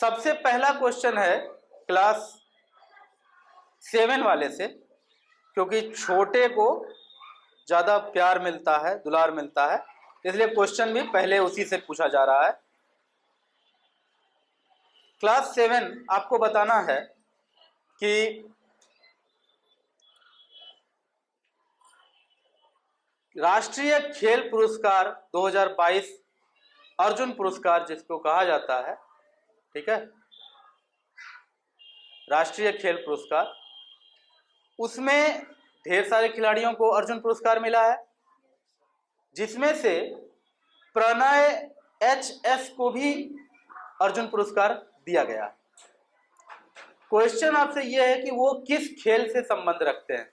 सबसे पहला क्वेश्चन है क्लास 7 वाले से, क्योंकि छोटे को ज्यादा प्यार मिलता है, दुलार मिलता है, इसलिए क्वेश्चन भी पहले उसी से पूछा जा रहा है। क्लास 7 आपको बताना है कि राष्ट्रीय खेल पुरस्कार 2022 अर्जुन पुरस्कार जिसको कहा जाता है, ठीक है, राष्ट्रीय खेल पुरस्कार, उसमें ढेर सारे खिलाड़ियों को अर्जुन पुरस्कार मिला है, जिसमें से प्रणय HS को भी अर्जुन पुरस्कार दिया गया है। क्वेश्चन आपसे यह है कि वो किस खेल से संबंध रखते हैं।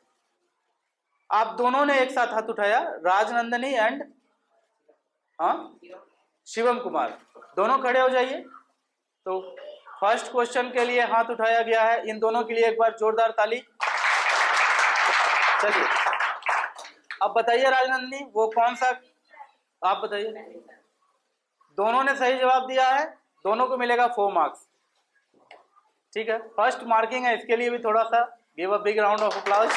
आप दोनों ने एक साथ हाथ उठाया, राजनंदनी एंड शिवम कुमार, दोनों खड़े हो जाइए। तो फर्स्ट क्वेश्चन के लिए हाथ उठाया गया है, इन दोनों के लिए एक बार जोरदार ताली। चलिए अब बताइए राजनंदनी, वो कौन सा, आप बताइए। दोनों ने सही जवाब दिया है, दोनों को मिलेगा 4 मार्क्स, ठीक है। फर्स्ट मार्किंग है, इसके लिए भी थोड़ा सा give a big round of applause,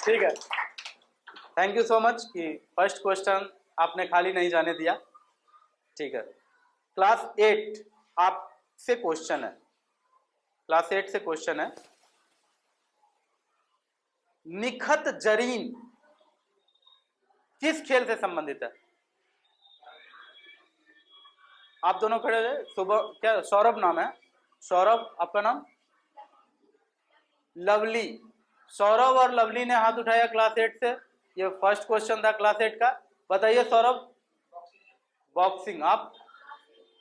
ठीक है। थैंक यू सो मच कि फर्स्ट क्वेश्चन आपने खाली नहीं जाने दिया, ठीक है। क्लास 8 आपसे क्वेश्चन है, क्लास 8 से क्वेश्चन है, निखत जरीन किस खेल से संबंधित है। आप दोनों खड़े हो जाए। सुबह, क्या सौरभ नाम है, सौरभ आपका नाम, लवली, सौरभ और लवली ने हाथ उठाया क्लास 8 से। ये फर्स्ट क्वेश्चन था क्लास 8 का। बताइए सौरभ। बॉक्सिंग, आप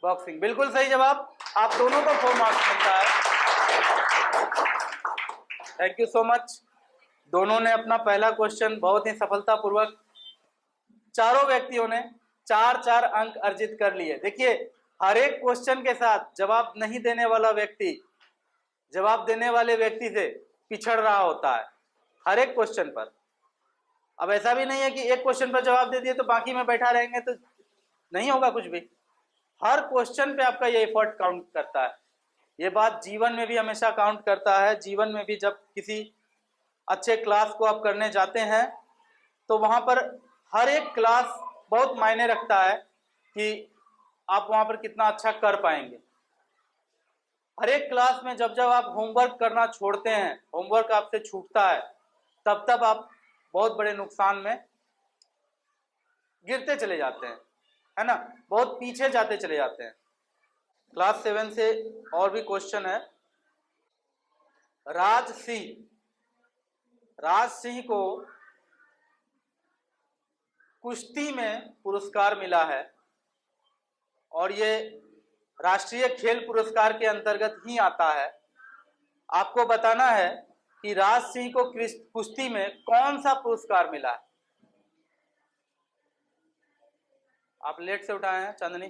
बॉक्सिंग, बिल्कुल सही जवाब। आप दोनों को 4 मार्क्स मिलता है, थैंक यू सो मच। दोनों ने अपना पहला क्वेश्चन बहुत ही सफलतापूर्वक, चारों व्यक्तियों ने 4-4 अंक अर्जित कर लिए। देखिए हर एक क्वेश्चन के साथ जवाब नहीं देने वाला व्यक्ति जवाब देने वाले व्यक्ति से पिछड़ रहा होता है, हर एक क्वेश्चन पर। अब ऐसा भी नहीं है कि एक क्वेश्चन पर जवाब दे दिए तो बाकी में बैठा रहेंगे तो नहीं होगा कुछ भी। हर क्वेश्चन पे आपका ये एफर्ट काउंट करता है। ये बात जीवन में भी हमेशा काउंट करता है। जीवन में भी जब किसी अच्छे क्लास को आप करने जाते हैं तो वहां पर हर एक क्लास बहुत मायने रखता है कि आप वहां पर कितना अच्छा कर पाएंगे। हर एक क्लास में जब जब आप होमवर्क करना छोड़ते हैं, होमवर्क आपसे छूटता है, तब तब आप बहुत बड़े नुकसान में गिरते चले जाते हैं, है ना, बहुत पीछे जाते चले जाते हैं। क्लास 7 से और भी क्वेश्चन है। राज सिंह को कुश्ती में पुरस्कार मिला है और ये राष्ट्रीय खेल पुरस्कार के अंतर्गत ही आता है। आपको बताना है कि राज सिंह को कुश्ती में कौन सा पुरस्कार मिला है। आप लेट से उठाए हैं, चांदनी।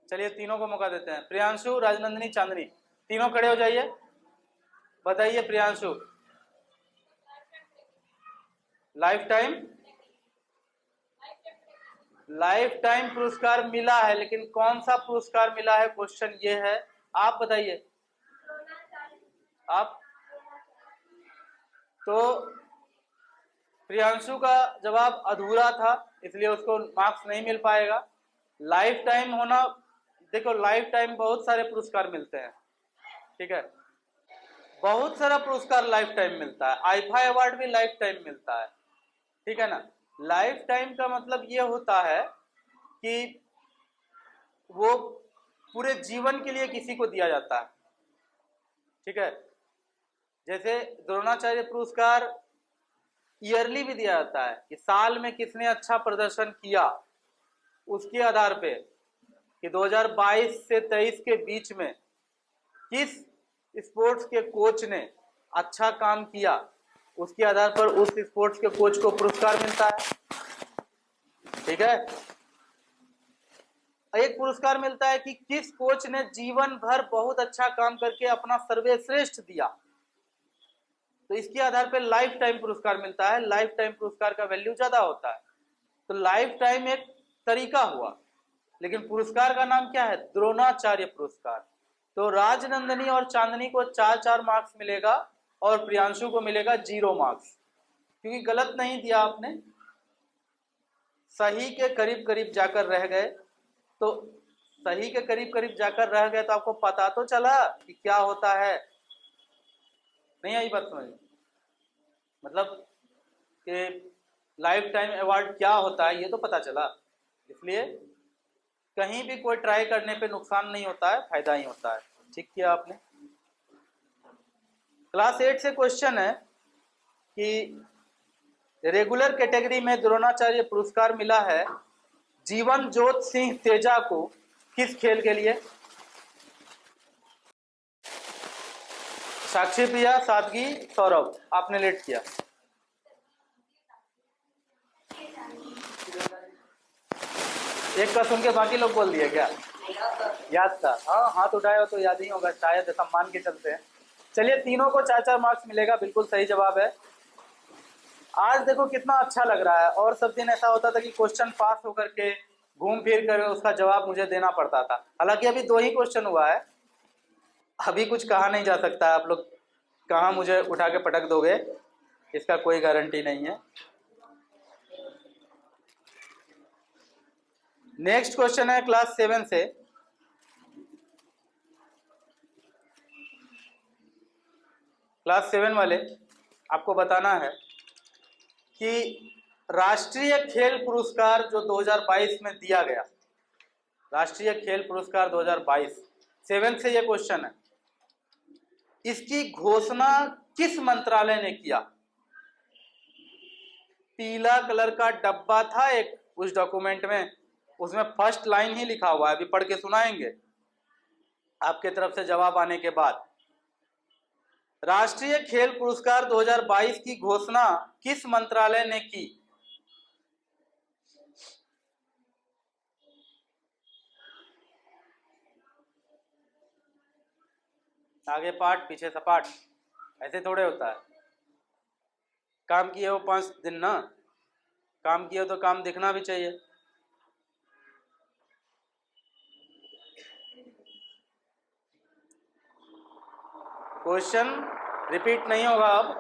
चलिए तीनों को मौका देते हैं, प्रियांशु, राजनंदनी, चांदनी, तीनों खड़े हो जाइए। बताइए प्रियांशु। लाइफ टाइम पुरस्कार मिला है, लेकिन कौन सा पुरस्कार मिला है, क्वेश्चन ये है। आप बताइए। आप तो प्रियांशु का जवाब अधूरा था, इसलिए उसको मार्क्स नहीं मिल पाएगा। लाइफ टाइम होना, देखो लाइफ टाइम बहुत सारे पुरस्कार मिलते हैं, ठीक है, बहुत सारा पुरस्कार लाइफ टाइम मिलता है। आईफा अवार्ड भी लाइफ टाइम मिलता है, ठीक है ना। लाइफ टाइम का मतलब ये होता है कि वो पूरे जीवन के लिए किसी को दिया जाता है, ठीक है। जैसे द्रोणाचार्य पुरस्कार ईयरली भी दिया जाता है कि साल में किसने अच्छा प्रदर्शन किया, उसके आधार पे कि 2022 से 23 के बीच में किस स्पोर्ट्स के कोच ने अच्छा काम किया, उसके आधार पर उस स्पोर्ट्स के कोच को पुरस्कार मिलता है, ठीक है। एक पुरस्कार मिलता है कि किस कोच ने जीवन भर बहुत अच्छा काम करके अपना सर्वश्रेष्ठ दिया, तो इसके आधार पर लाइफ टाइम पुरस्कार मिलता है। लाइफ टाइम पुरस्कार का वैल्यू ज्यादा होता है। तो लाइफ टाइम एक तरीका हुआ, लेकिन पुरस्कार का नाम क्या है? द्रोणाचार्य पुरस्कार। तो राजनंदिनी और चांदनी को 4-4 मार्क्स मिलेगा और प्रियांशु को मिलेगा 0 मार्क्स, क्योंकि गलत नहीं दिया आपने, सही के करीब करीब जाकर रह गए। तो सही के करीब करीब जाकर रह गए तो आपको पता तो चला कि क्या होता है। नहीं आई बात समझ? मतलब कि लाइफ टाइम अवार्ड क्या होता है ये तो पता चला। इसलिए कहीं भी कोई ट्राई करने पे नुकसान नहीं होता है, फायदा ही होता है। ठीक किया आपने। क्लास 8 से क्वेश्चन है कि रेगुलर कैटेगरी में द्रोणाचार्य पुरस्कार मिला है जीवन जोत सिंह तेजा को किस खेल के लिए? साक्षी प्रिया, सादगी, सौरभ, आपने लेट किया। एक का सुन के बाकी लोग बोल दिए क्या? याद था? हाँ, हाथ उठाए हो तो याद ही होगा शायद, सम्मान के चलते हैं। चलिए, तीनों को 4-4 मार्क्स मिलेगा, बिल्कुल सही जवाब है। आज देखो कितना अच्छा लग रहा है। और सब दिन ऐसा होता था कि क्वेश्चन पास होकर के घूम फिर कर उसका जवाब मुझे देना पड़ता था। हालांकि अभी 2 ही क्वेश्चन हुआ है, अभी कुछ कहा नहीं जा सकता। आप लोग कहाँ मुझे उठा के पटक दोगे, इसका कोई गारंटी नहीं है। नेक्स्ट क्वेश्चन है क्लास 7 से। क्लास 7 वाले आपको बताना है कि राष्ट्रीय खेल पुरस्कार जो 2022 में दिया गया, राष्ट्रीय खेल पुरस्कार 2022, 7 से ये क्वेश्चन है, इसकी घोषणा किस मंत्रालय ने किया? पीला कलर का डब्बा था एक उस डॉक्यूमेंट में, उसमें फर्स्ट लाइन ही लिखा हुआ है, अभी पढ़ के सुनाएंगे आपके तरफ से जवाब आने के बाद। राष्ट्रीय खेल पुरस्कार 2022 की घोषणा किस मंत्रालय ने की? आगे पाठ पीछे सपाट, ऐसे थोड़े होता है। काम किए हो 5 दिन ना, काम किए हो तो काम दिखना भी चाहिए। क्वेश्चन रिपीट नहीं होगा अब।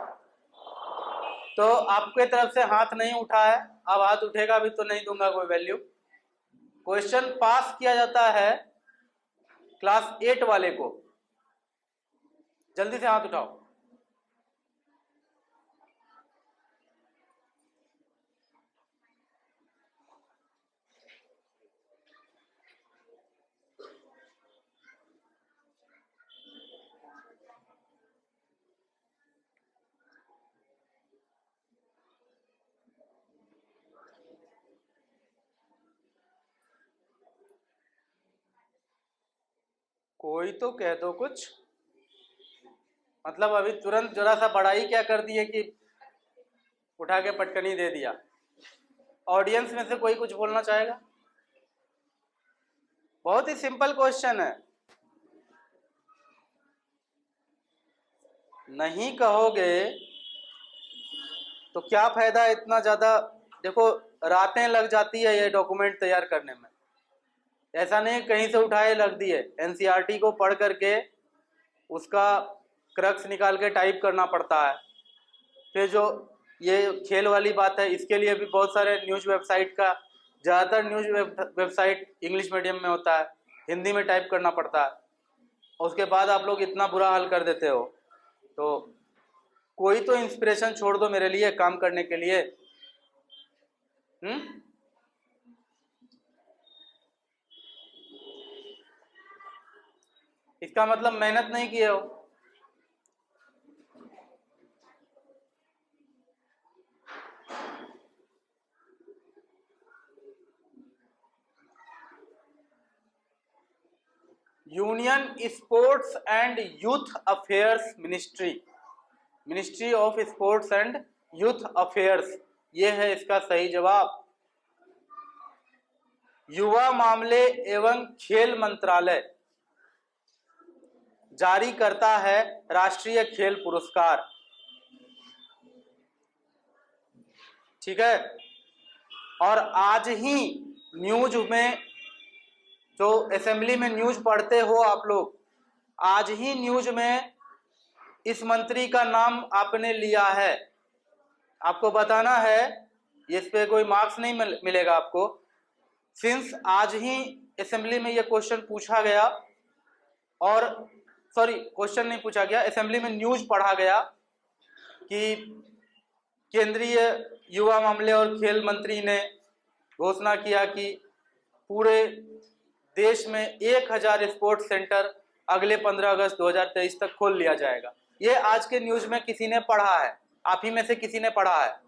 तो आपके तरफ से हाथ नहीं उठा है, अब हाथ उठेगा भी तो नहीं दूंगा कोई वैल्यू। क्वेश्चन पास किया जाता है क्लास 8 वाले को, जल्दी से हाथ उठाओ। कोई तो कह दो कुछ, मतलब अभी तुरंत जरा सा बड़ाई क्या कर दिए कि उठा के पटकनी दे दिया। ऑडियंस में से कोई कुछ बोलना चाहेगा? बहुत ही सिंपल क्वेश्चन है, नहीं कहोगे तो क्या फायदा इतना ज्यादा। देखो रातें लग जाती है ये डॉक्यूमेंट तैयार करने में, ऐसा नहीं कहीं से उठाए लग दिए। एनसीईआरटी को पढ़ करके उसका क्रक्स निकाल के टाइप करना पड़ता है। फिर जो ये खेल वाली बात है, इसके लिए भी बहुत सारे न्यूज़ वेबसाइट का, ज़्यादातर न्यूज़ वेबसाइट इंग्लिश मीडियम में होता है, हिंदी में टाइप करना पड़ता है। और उसके बाद आप लोग इतना बुरा हाल कर देते हो। तो कोई तो इंस्पिरेशन छोड़ दो मेरे लिए काम करने के लिए। इसका मतलब मेहनत नहीं किए हो। Union sports and youth affairs ministry, ministry of sports and youth affairs, ये है इसका सही जवाब। युवा मामले एवं खेल मंत्रालय जारी करता है राष्ट्रीय खेल पुरस्कार। ठीक है, और आज ही न्यूज में जो असेंबली में न्यूज पढ़ते हो आप लोग, आज ही न्यूज में इस मंत्री का नाम आपने लिया है, आपको बताना है, इस पे कोई मार्क्स नहीं मिलेगा आपको। सिंस आज ही असेंबली में यह क्वेश्चन पूछा गया, और सॉरी क्वेश्चन नहीं पूछा गया, असेंबली में न्यूज पढ़ा गया कि केंद्रीय युवा मामले और खेल मंत्री ने घोषणा किया कि पूरे देश में 1000 स्पोर्ट्स सेंटर अगले 15 अगस्त 2023 तक खोल लिया जाएगा। ये आज के न्यूज में किसी ने पढ़ा है, आप ही में से किसी ने पढ़ा है,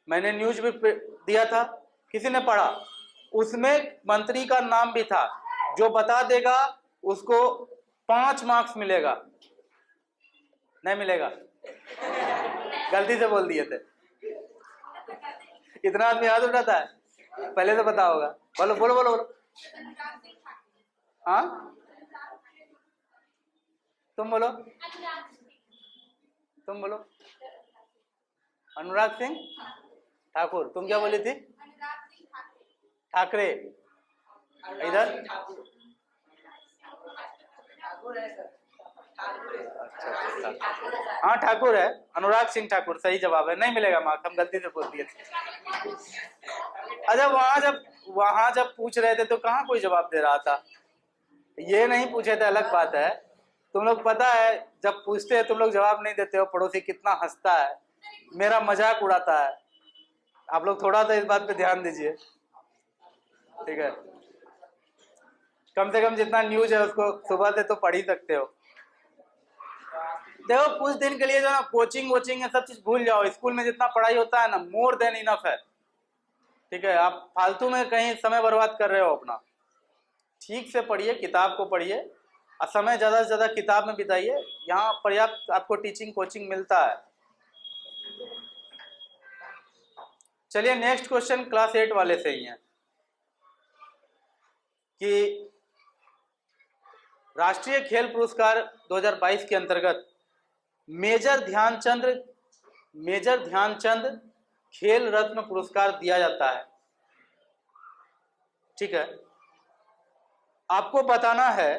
मैंने न्यूज भी दिया था, किसी ने पढ़ा, उसमें मंत्री का नाम भी था। जो बता देगा उसको 5 मार्क्स मिलेगा, नहीं मिलेगा, गलती से बोल दिए थे। कितना आदमी हाथ उठाता है, पहले तो पता होगा, बोलो बोलो बोलो बोलो। हाँ तुम बोलो, तुम बोलो। अनुराग सिंह ठाकुर। तुम क्या बोली थी? ठाकरे। इधर हाँ ठाकुर है, अनुराग सिंह ठाकुर सही जवाब है, नहीं मिलेगा मार्क्स, हम गलती से बोल दिए थे। अच्छा वहां जब पूछ रहे थे तो कहाँ कोई जवाब दे रहा था, ये नहीं पूछे थे, अलग बात है। तुम लोग पता है जब पूछते हैं तुम लोग जवाब नहीं देते हो, पड़ोसी कितना हंसता है, मेरा मजाक उड़ाता है। आप लोग थोड़ा सा इस बात पे ध्यान दीजिए, ठीक है? कम से कम जितना न्यूज है उसको सुबह से तो पढ़ ही सकते हो। देखो कुछ दिन के लिए जो ना कोचिंग वोचिंग है सब चीज भूल जाओ, स्कूल में जितना पढ़ाई होता है ना, मोर देन इनफ है, ठीक है? आप फालतू में कहीं समय बर्बाद कर रहे हो अपना, ठीक से पढ़िए, किताब को पढ़िए और समय ज़्यादा से ज़्यादा किताब में बिताइए, यहाँ पर्याप्त आपको टीचिंग कोचिंग मिलता है। चलिए नेक्स्ट क्वेश्चन क्लास 8 वाले से ही है कि राष्ट्रीय खेल पुरस्कार 2022 के अंतर्गत मेजर ध्यानचंद खेल रत्न पुरस्कार दिया जाता है, ठीक है? आपको बताना है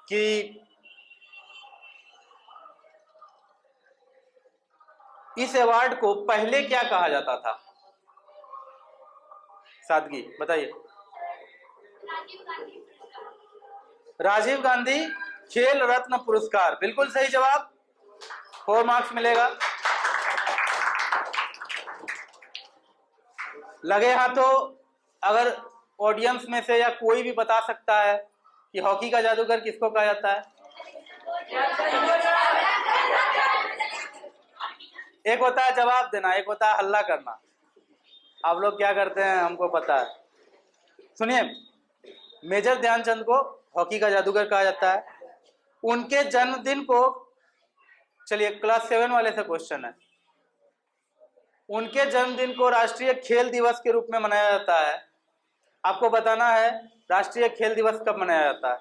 कि इस अवार्ड को पहले क्या कहा जाता था? सादगी बताइए। राजीव गांधी खेल रत्न पुरस्कार, बिल्कुल सही जवाब, 4 मार्क्स मिलेगा। लगे हाथों अगर ऑडियंस में से या कोई भी बता सकता है कि हॉकी का जादूगर किसको कहा जाता है? एक होता है जवाब देना, एक होता है हल्ला करना। आप लोग क्या करते हैं हमको पता है। सुनिए, मेजर ध्यानचंद को हॉकी का जादूगर कहा जाता है। उनके जन्मदिन को, चलिए क्लास 7 वाले से क्वेश्चन है, उनके जन्मदिन को राष्ट्रीय खेल दिवस के रूप में मनाया जाता है। आपको बताना है राष्ट्रीय खेल दिवस कब मनाया जाता है?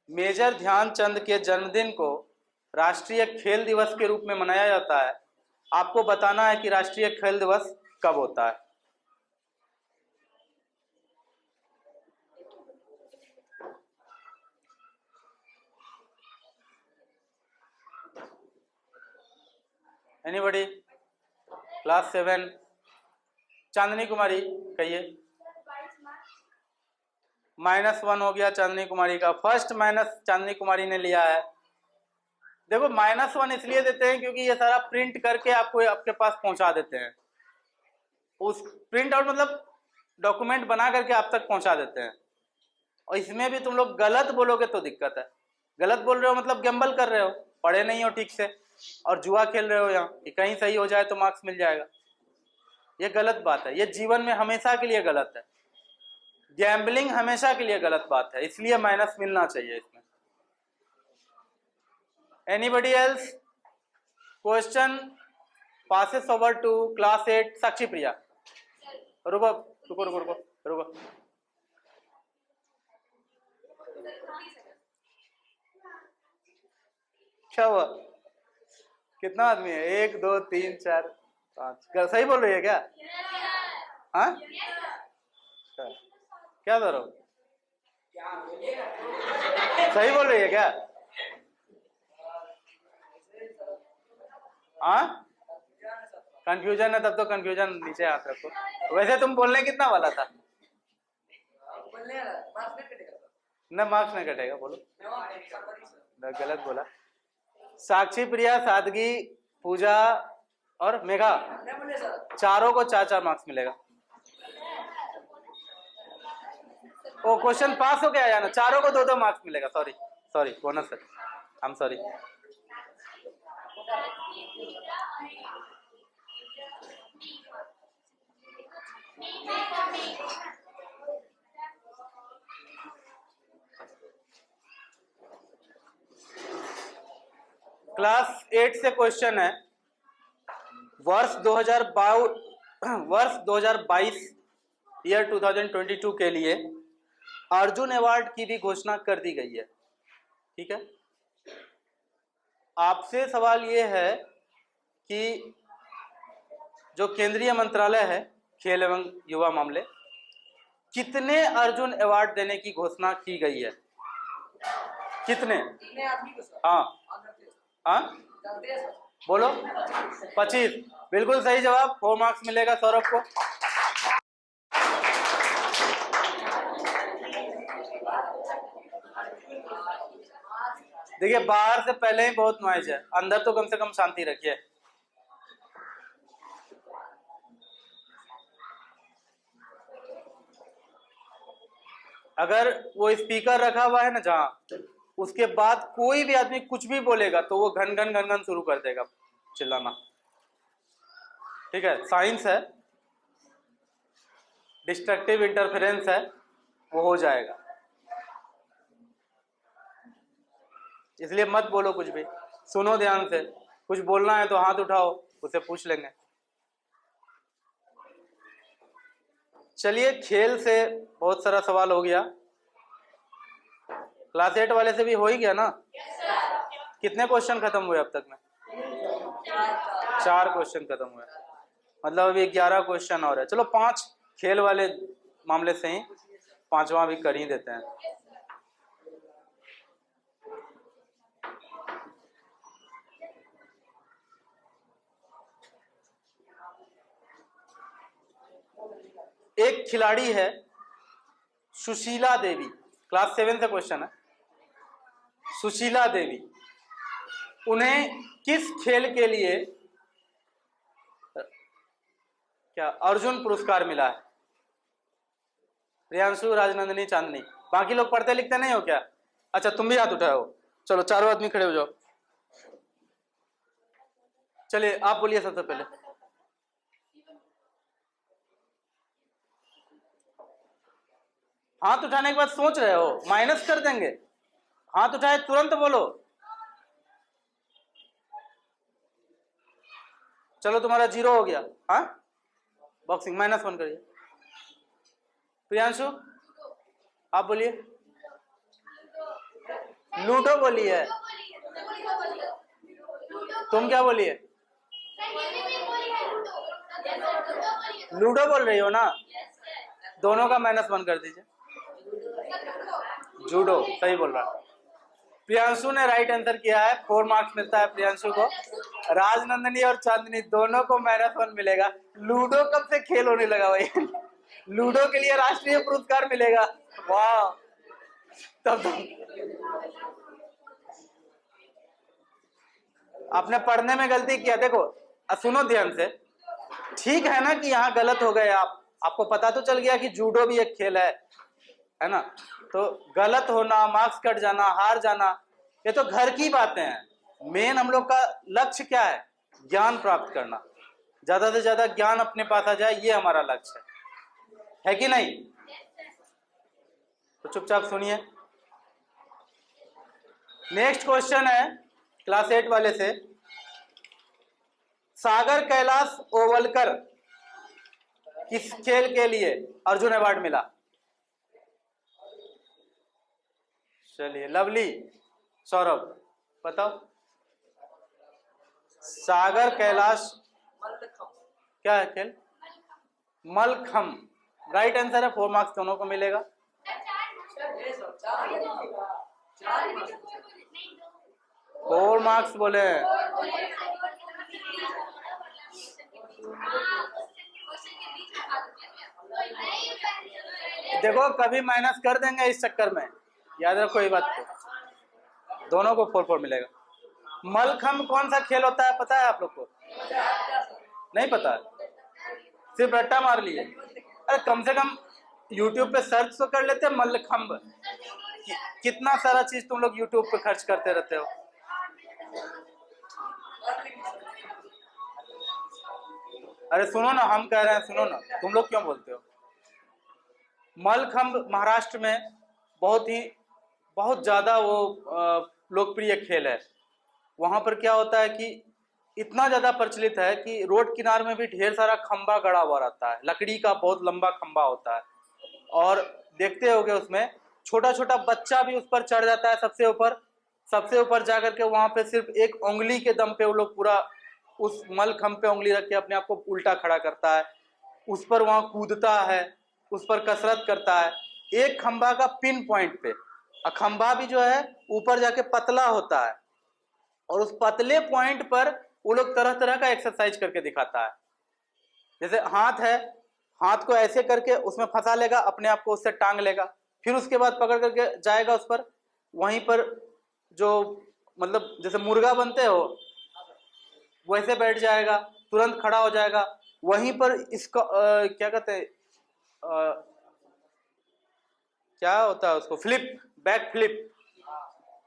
मेजर ध्यानचंद के जन्मदिन को राष्ट्रीय खेल दिवस के रूप में मनाया जाता है। आपको बताना है कि राष्ट्रीय खेल दिवस कब होता है। एनीबॉडी? क्लास 7 चांदनी कुमारी कहिए। -1 हो गया चांदनी कुमारी का, फर्स्ट माइनस चांदनी कुमारी ने लिया है। देखो -1 इसलिए देते हैं क्योंकि ये सारा प्रिंट करके आपको आपके पास पहुंचा देते हैं। उस प्रिंट आउट मतलब डॉक्यूमेंट बना करके आप तक पहुंचा देते हैं, और इसमें भी तुम लोग गलत बोलोगे तो दिक्कत है। गलत बोल रहे हो मतलब गैम्बल कर रहे हो, पढ़े नहीं हो ठीक से और जुआ खेल रहे हो यहाँ कि कहीं सही हो जाए तो मार्क्स मिल जाएगा। ये गलत बात है, ये जीवन में हमेशा के लिए गलत है। गैम्बलिंग हमेशा के लिए गलत बात है, इसलिए माइनस मिलना चाहिए इसमें। Anybody else? Question passes over to class 8 Sakshi Priya. रुको रुको रुको रुको रुको, क्या हुआ? कितना आदमी है? 1 2 3 4 5। सही बोल रही है क्या? हाँ क्या सौरभ, सही बोल रही है क्या? हाँ, कंफ्यूजन है, तब तो कंफ्यूजन नीचे हाथ रखो। वैसे तुम बोलने कितना वाला था? न मार्क्स नहीं कटेगा, बोलो। गलत बोला। साक्षी, प्रिया, सादगी, पूजा और मेघा, चारों को 4-4 मार्क्स मिलेगा। ओ, क्वेश्चन पास हो गया या ना, चारों को 2-2 मार्क्स मिलेगा। सॉरी बोनस है, आई एम सॉरी। क्लास 8 से क्वेश्चन है। वर्ष 2022 ईयर 2022 के लिए अर्जुन अवार्ड की भी घोषणा कर दी गई है। ठीक है, आपसे सवाल यह है कि जो केंद्रीय मंत्रालय है खेल एवं युवा मामले, कितने अर्जुन अवार्ड देने की घोषणा की गई है? कितने? हाँ हाँ, बोलो। 25, बिल्कुल सही जवाब। 4 मार्क्स मिलेगा सौरभ को। देखिए, बाहर से पहले ही बहुत नॉइज है, अंदर तो कम से कम शांति रखिए। अगर वो स्पीकर रखा हुआ है ना जहां, उसके बाद कोई भी आदमी कुछ भी बोलेगा तो वो घन घन घन घन शुरू कर देगा चिल्लाना। ठीक है, साइंस है, डिस्ट्रक्टिव इंटरफेरेंस है, वो हो जाएगा, इसलिए मत बोलो कुछ भी, सुनो ध्यान से। कुछ बोलना है तो हाथ उठाओ, उसे पूछ लेंगे। चलिए, खेल से बहुत सारा सवाल हो गया, क्लास 8 वाले से भी हो ही गया ना? कितने क्वेश्चन खत्म हुए अब तक में? 4 क्वेश्चन खत्म हुए, मतलब अभी 11 क्वेश्चन और है। चलो 5 खेल वाले मामले से ही 5वां भी कर ही देते हैं। एक खिलाड़ी है सुशीला देवी, क्लास 7 से क्वेश्चन है। सुशीला देवी, उन्हें किस खेल के लिए क्या अर्जुन पुरस्कार मिला है? प्रियांशु, राजनंदिनी, चांदनी, बाकी लोग पढ़ते लिखते नहीं हो क्या? अच्छा, तुम भी हाथ उठाए हो। चलो, चारों आदमी खड़े हो जाओ। चलिए, आप बोलिए सबसे पहले। हाथ उठाने के बाद सोच रहे हो, माइनस कर देंगे। हाथ उठाए तुरंत बोलो। चलो, तुम्हारा 0 हो गया। हाँ, बॉक्सिंग -1 करिए। प्रियांशु, आप बोलिए। लूडो बोलिए। तुम क्या बोलिए? लूडो बोल रही हो ना? दोनों का -1 कर दीजिए। जूडो, सही बोल रहा। प्रियांशु ने राइट आंसर किया है, 4 मार्क्स मिलता है प्रियांशु को। राजनंदनी और चांदनी दोनों को -1 मिलेगा। लूडो कब से खेल होने लगा भाई? लूडो के लिए राष्ट्रीय पुरस्कार मिलेगा, वाह। तब आपने पढ़ने में गलती किया। देखो, सुनो ध्यान से। ठीक है ना कि यहाँ गलत हो गए आपको पता तो चल गया कि जूडो भी एक खेल है ना? तो गलत होना, मार्क्स कट जाना, हार जाना, ये तो घर की बातें हैं। मेन हम लोग का लक्ष्य क्या है? ज्ञान प्राप्त करना, ज्यादा से ज्यादा ज्ञान अपने पास आ जाए, ये हमारा लक्ष्य है कि नहीं? तो चुपचाप सुनिए। नेक्स्ट क्वेश्चन है क्लास 8 वाले से। सागर कैलाश ओवलकर किस खेल के लिए अर्जुन अवार्ड मिला? चलिए, लवली, सौरभ, बताओ। सागर कैलाश क्या है खेल? मलखम। राइट आंसर है, 4 मार्क्स दोनों को मिलेगा। 4 मार्क्स बोले हैं। देखो कभी माइनस कर देंगे इस चक्कर में, याद रखो ये बात को, दोनों को 4 मिलेगा। मलखम्ब कौन सा खेल होता है पता है आप लोग को? नहीं पता, सिर्फ रट्टा मार लिए। अरे कम से कम YouTube पे सर्च तो कर लेते मलखम्ब। कितना सारा चीज तुम लोग YouTube पे खर्च करते रहते हो। अरे सुनो ना, हम कह रहे हैं सुनो ना, तुम लोग क्यों बोलते हो। मलखम्ब महाराष्ट्र में बहुत ज्यादा वो लोकप्रिय खेल है। वहां पर क्या होता है कि इतना ज्यादा प्रचलित है कि रोड किनारे में भी ढेर सारा खंबा गड़ा हुआ रहता है, लकड़ी का बहुत लंबा खंबा होता है, और देखते होगे उसमें छोटा छोटा बच्चा भी उस पर चढ़ जाता है सबसे ऊपर जाकर के वहां पे सिर्फ एक उंगली के दम पे वो लोग पूरा उस मलखम्ब पे उंगली रख के अपने आप को उल्टा खड़ा करता है, उस पर वहां कूदता है, उस पर कसरत करता है एक खंबा का पिन पॉइंट पे। खंबा भी जो है ऊपर जाके पतला होता है, और उस पतले पॉइंट पर वो लोग तरह तरह का एक्सरसाइज करके दिखाता है। जैसे हाथ है, हाथ को ऐसे करके उसमें फंसा लेगा, अपने आप को उससे टांग लेगा, फिर उसके बाद पकड़ करके जाएगा उस पर, वहीं पर जो मतलब जैसे मुर्गा बनते हो वैसे बैठ जाएगा, तुरंत खड़ा हो जाएगा, वहीं पर इसका क्या कहते हैं, क्या होता है उसको, फ्लिप, बैक फ्लिप,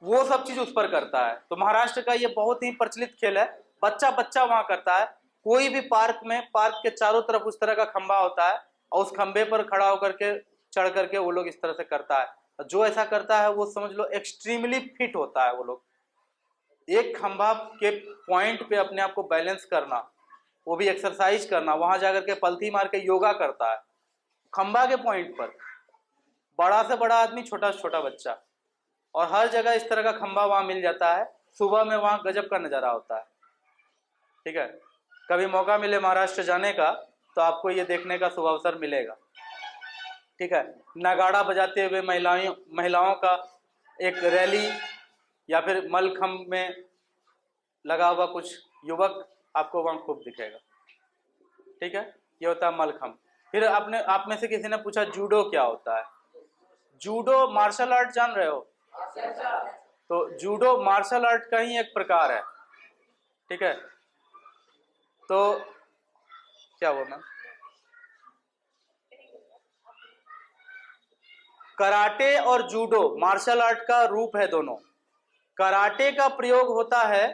वो सब चीज उस पर करता है। तो महाराष्ट्र का ये बहुत ही प्रचलित खेल है, बच्चा बच्चा वहां करता है। कोई भी पार्क में, पार्क के चारों तरफ उस तरह का खंबा होता है, और उस खंबे पर खड़ा होकर के चढ़ करके वो लोग इस तरह से करता है। जो ऐसा करता है वो समझ लो एक्सट्रीमली फिट होता है। वो लोग एक खंबा के पॉइंट पे अपने आप को बैलेंस करना, वो भी एक्सरसाइज करना, वहां जाकर के पलथी मार के योगा करता है खंबा के पॉइंट पर, बड़ा से बड़ा आदमी, छोटा से छोटा बच्चा, और हर जगह इस तरह का खंबा वहां मिल जाता है। सुबह में वहां गजब का नजारा होता है। ठीक है, कभी मौका मिले महाराष्ट्र जाने का तो आपको ये देखने का शुभ अवसर मिलेगा। ठीक है, नगाड़ा बजाते हुए महिलाओं का एक रैली, या फिर मलखम्ब में लगा हुआ कुछ युवक आपको वहां खूब दिखेगा। ठीक है, ये होता है मलखम्ब। फिर आप में से किसी ने पूछा जूडो क्या होता है। जूडो मार्शल आर्ट जान रहे हो? तो जूडो मार्शल आर्ट का ही एक प्रकार है। ठीक है, तो क्या हुआ मैम? कराटे और जूडो मार्शल आर्ट का रूप है दोनों। कराटे का प्रयोग होता है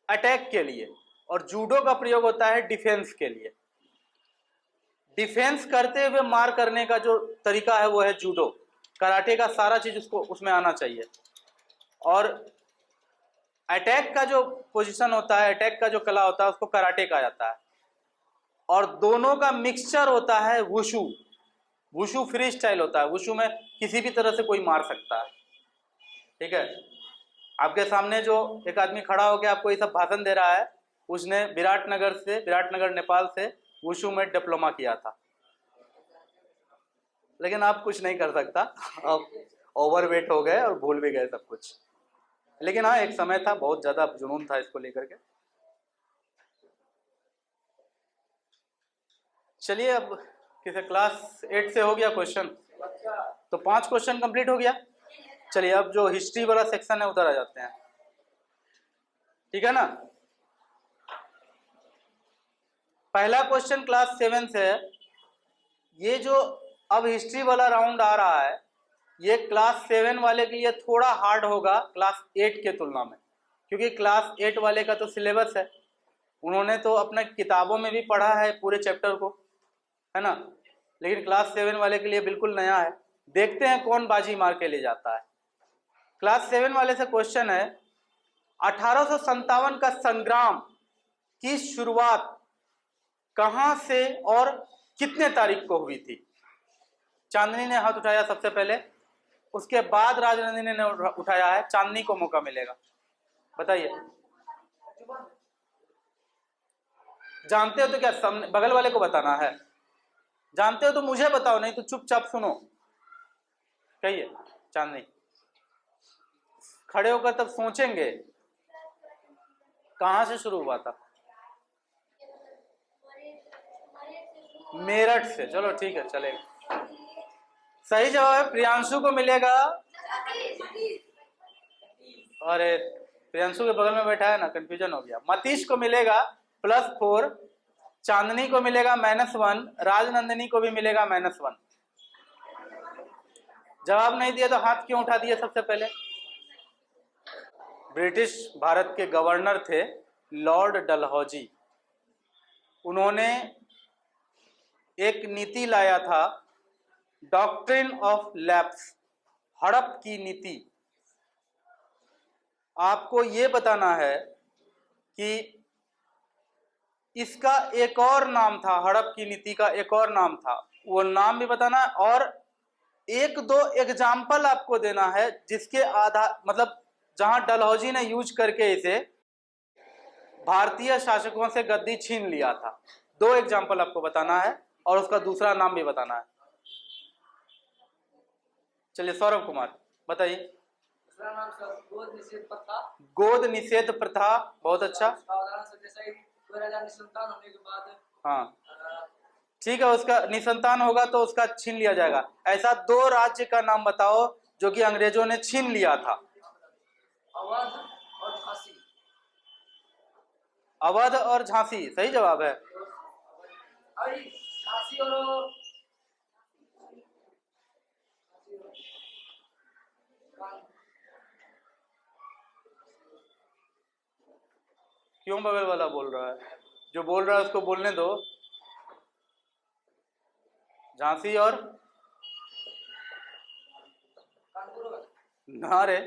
अटैक के लिए, और जूडो का प्रयोग होता है डिफेंस के लिए। डिफेंस करते हुए मार करने का जो तरीका है वो है जूडो। कराटे का सारा चीज उसमें आना चाहिए। और अटैक का जो पोजीशन होता है, अटैक का जो कला होता है, उसको कराटे कहा जाता है। और दोनों का मिक्सचर होता है वुशु। वुशु फ्री स्टाइल होता है, वुशु में किसी भी तरह से कोई मार सकता है। ठीक है, आपके सामने जो एक आदमी खड़ा होकर आपको ये सब भाषण दे रहा है, उसने विराटनगर नेपाल से वुशु में डिप्लोमा किया था। लेकिन आप कुछ नहीं कर सकता, आप ओवरवेट हो गए और भूल भी गए सब कुछ। लेकिन हाँ, एक समय था, बहुत ज्यादा जुनून था इसको लेकर के। चलिए, अब किसे क्लास 8 से हो गया क्वेश्चन, तो 5 क्वेश्चन कंप्लीट हो गया। चलिए अब जो हिस्ट्री वाला सेक्शन है उधर आ जाते हैं। ठीक है ना, पहला क्वेश्चन क्लास 7 से है। ये जो अब हिस्ट्री वाला राउंड आ रहा है, ये क्लास 7 वाले के लिए थोड़ा हार्ड होगा क्लास 8 के तुलना में, क्योंकि क्लास 8 वाले का तो सिलेबस है, उन्होंने तो अपने किताबों में भी पढ़ा है पूरे चैप्टर को, है ना। लेकिन क्लास 7 वाले के लिए बिल्कुल नया है। देखते हैं कौन बाजी मार के ले जाता है। क्लास 7 वाले से क्वेश्चन है, 1857 का संग्राम की शुरुआत कहां से और कितने तारीख को हुई थी? चांदनी ने हाथ उठाया सबसे पहले, उसके बाद राजनंदिनी ने उठाया है। चांदनी को मौका मिलेगा, बताइए। जानते हो तो क्या बगल वाले को बताना है? जानते हो तो मुझे बताओ, नहीं तो चुपचाप सुनो। कहिए चांदनी। खड़े होकर तब सोचेंगे कहां से शुरू हुआ था। मेरठ से, चलो ठीक है चलेगा। सही जवाब है, प्रियांशु को मिलेगा। अरे प्रियांशु के बगल में बैठा है ना, कंफ्यूजन हो गया। मतीश को मिलेगा +4, चांदनी को मिलेगा -1, राजनंदिनी को भी मिलेगा -1। जवाब नहीं दिया तो हाथ क्यों उठा दिए सबसे पहले? ब्रिटिश भारत के गवर्नर थे लॉर्ड डलहौजी। उन्होंने एक नीति लाया था, डॉक्ट्रिन ऑफ लैप्स, हड़प की नीति। आपको ये बताना है कि इसका एक और नाम था, हड़प की नीति का एक और नाम था, वो नाम भी बताना है और 1-2 एग्जाम्पल आपको देना है जिसके आधार, मतलब जहां डलहौजी ने यूज करके इसे भारतीय शासकों से गद्दी छीन लिया था। 2 एग्जाम्पल आपको बताना है और उसका दूसरा नाम भी बताना है। चलिए सौरभ कुमार बताइए। दूसरा नाम गोद निषेध प्रथा। गोद निषेध प्रथा, बहुत अच्छा। जैसे 2000 निसंतान होने के बाद, हाँ ठीक है, उसका निसंतान होगा तो उसका छीन लिया जाएगा। ऐसा 2 राज्य का नाम बताओ जो कि अंग्रेजों ने छीन लिया था। अवध और झांसी। अवध और झांसी सही जवाब है। झांसी और क्यों बगल वाला बोल रहा है? जो बोल रहा है उसको बोलने दो। झांसी और ना रे,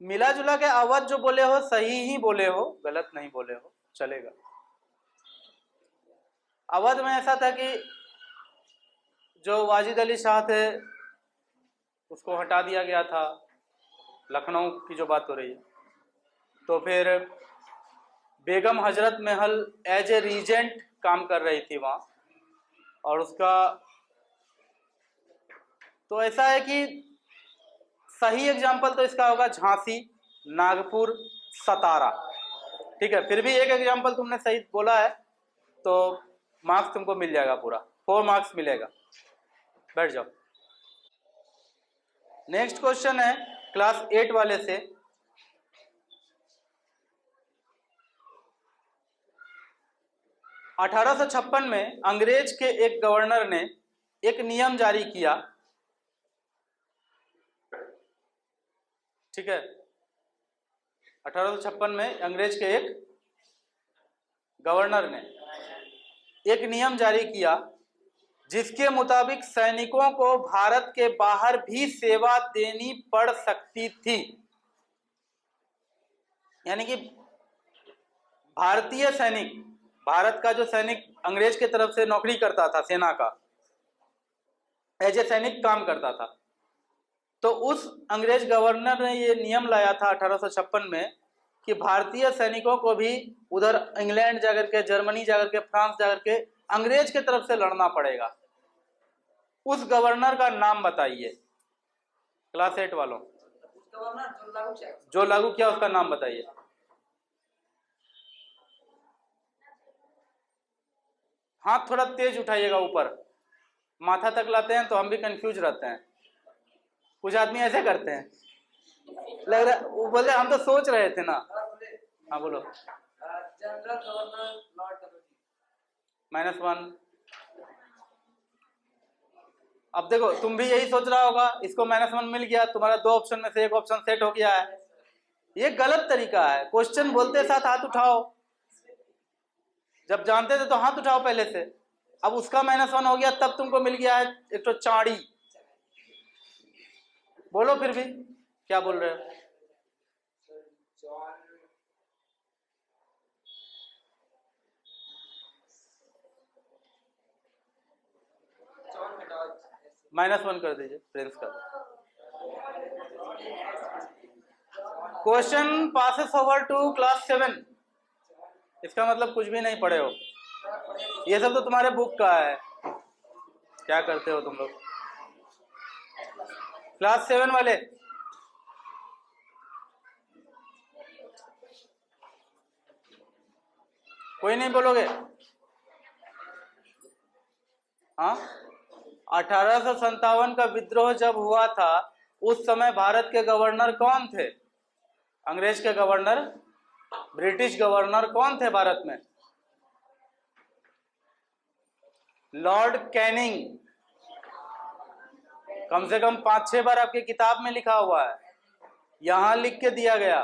मिला जुला के अवध जो बोले हो सही ही बोले हो, गलत नहीं बोले हो, चलेगा। अवध में ऐसा था कि जो वाजिद अली शाह थे उसको हटा दिया गया था, लखनऊ की जो बात हो रही है। तो फिर Begum Hazrat Mahal as a reagent काम कर रही थी वहाँ, और उसका तो ऐसा है कि सही एग्जाम्पल तो इसका होगा झांसी, नागपुर, सतारा। ठीक है, फिर भी एक एग्जाम्पल तुमने सही बोला है तो मार्क्स तुमको मिल जाएगा, पूरा 4 मार्क्स मिलेगा। बैठ जाओ। नेक्स्ट क्वेश्चन है क्लास 8 वाले से। (1856) में अंग्रेज के एक गवर्नर ने एक नियम जारी किया। ठीक है, 1856 में अंग्रेज के एक गवर्नर ने एक नियम जारी किया जिसके मुताबिक सैनिकों को भारत के बाहर भी सेवा देनी पड़ सकती थी। यानी कि भारतीय सैनिक, भारत का जो सैनिक अंग्रेज की तरफ से नौकरी करता था, सेना का एज ए सैनिक काम करता था, तो उस अंग्रेज गवर्नर ने ये नियम लाया था 1856 में कि भारतीय सैनिकों को भी उधर इंग्लैंड जाकर के, जर्मनी जाकर के, फ्रांस जाकर के अंग्रेज के तरफ से लड़ना पड़ेगा। उस गवर्नर का नाम बताइए क्लास 8 वालों। जो लागू किया उसका नाम बताइए। हाथ थोड़ा तेज उठाइएगा ऊपर, माथा तक लाते हैं तो हम भी कंफ्यूज रहते हैं। कुछ आदमी ऐसे करते हैं, लग रहा वो बोले हम तो सोच रहे थे ना। हाँ बोलो। General governor Lord Dalhousie. -1। अब देखो तुम भी यही सोच रहा होगा, इसको -1 मिल गया, तुम्हारा 2 ऑप्शन में से एक ऑप्शन सेट हो गया है। ये गलत तरीका है। क्वेश्चन बोलते साथ हाथ उठाओ, जब जानते थे तो हाथ उठाओ पहले से। अब उसका -1 हो गया तब तुमको मिल गया है एक तो चाड़ी। बोलो फिर भी क्या बोल रहे हो? -1 कर दीजिए, प्रिंस का। Question passes over to class 7। इसका मतलब कुछ भी नहीं पढ़े हो। ये सब तो तुम्हारे बुक का है, क्या करते हो तुम लोग। क्लास 7 वाले, कोई नहीं बोलोगे? हाँ, 1857 का विद्रोह जब हुआ था उस समय भारत के गवर्नर कौन थे? अंग्रेज के गवर्नर, ब्रिटिश गवर्नर कौन थे भारत में? Lord Canning. कम से कम 5-6 बार आपकी किताब में लिखा हुआ है, यहां लिख के दिया गया,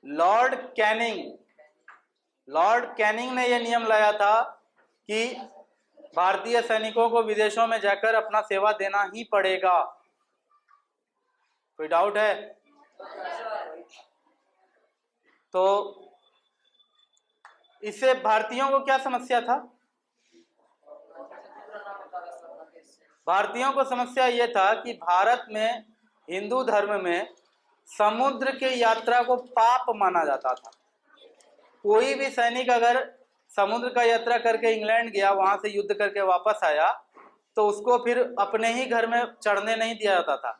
लॉर्ड कैनिंग। लॉर्ड कैनिंग ने यह नियम लाया था कि भारतीय सैनिकों को विदेशों में जाकर अपना सेवा देना ही पड़ेगा। कोई डाउट है? तो इससे भारतीयों को क्या समस्या था? भारतीयों को समस्या यह था कि भारत में हिंदू धर्म में समुद्र के यात्रा को पाप माना जाता था। कोई भी सैनिक अगर समुद्र का यात्रा करके इंग्लैंड गया, वहां से युद्ध करके वापस आया, तो उसको फिर अपने ही घर में चढ़ने नहीं दिया जाता था।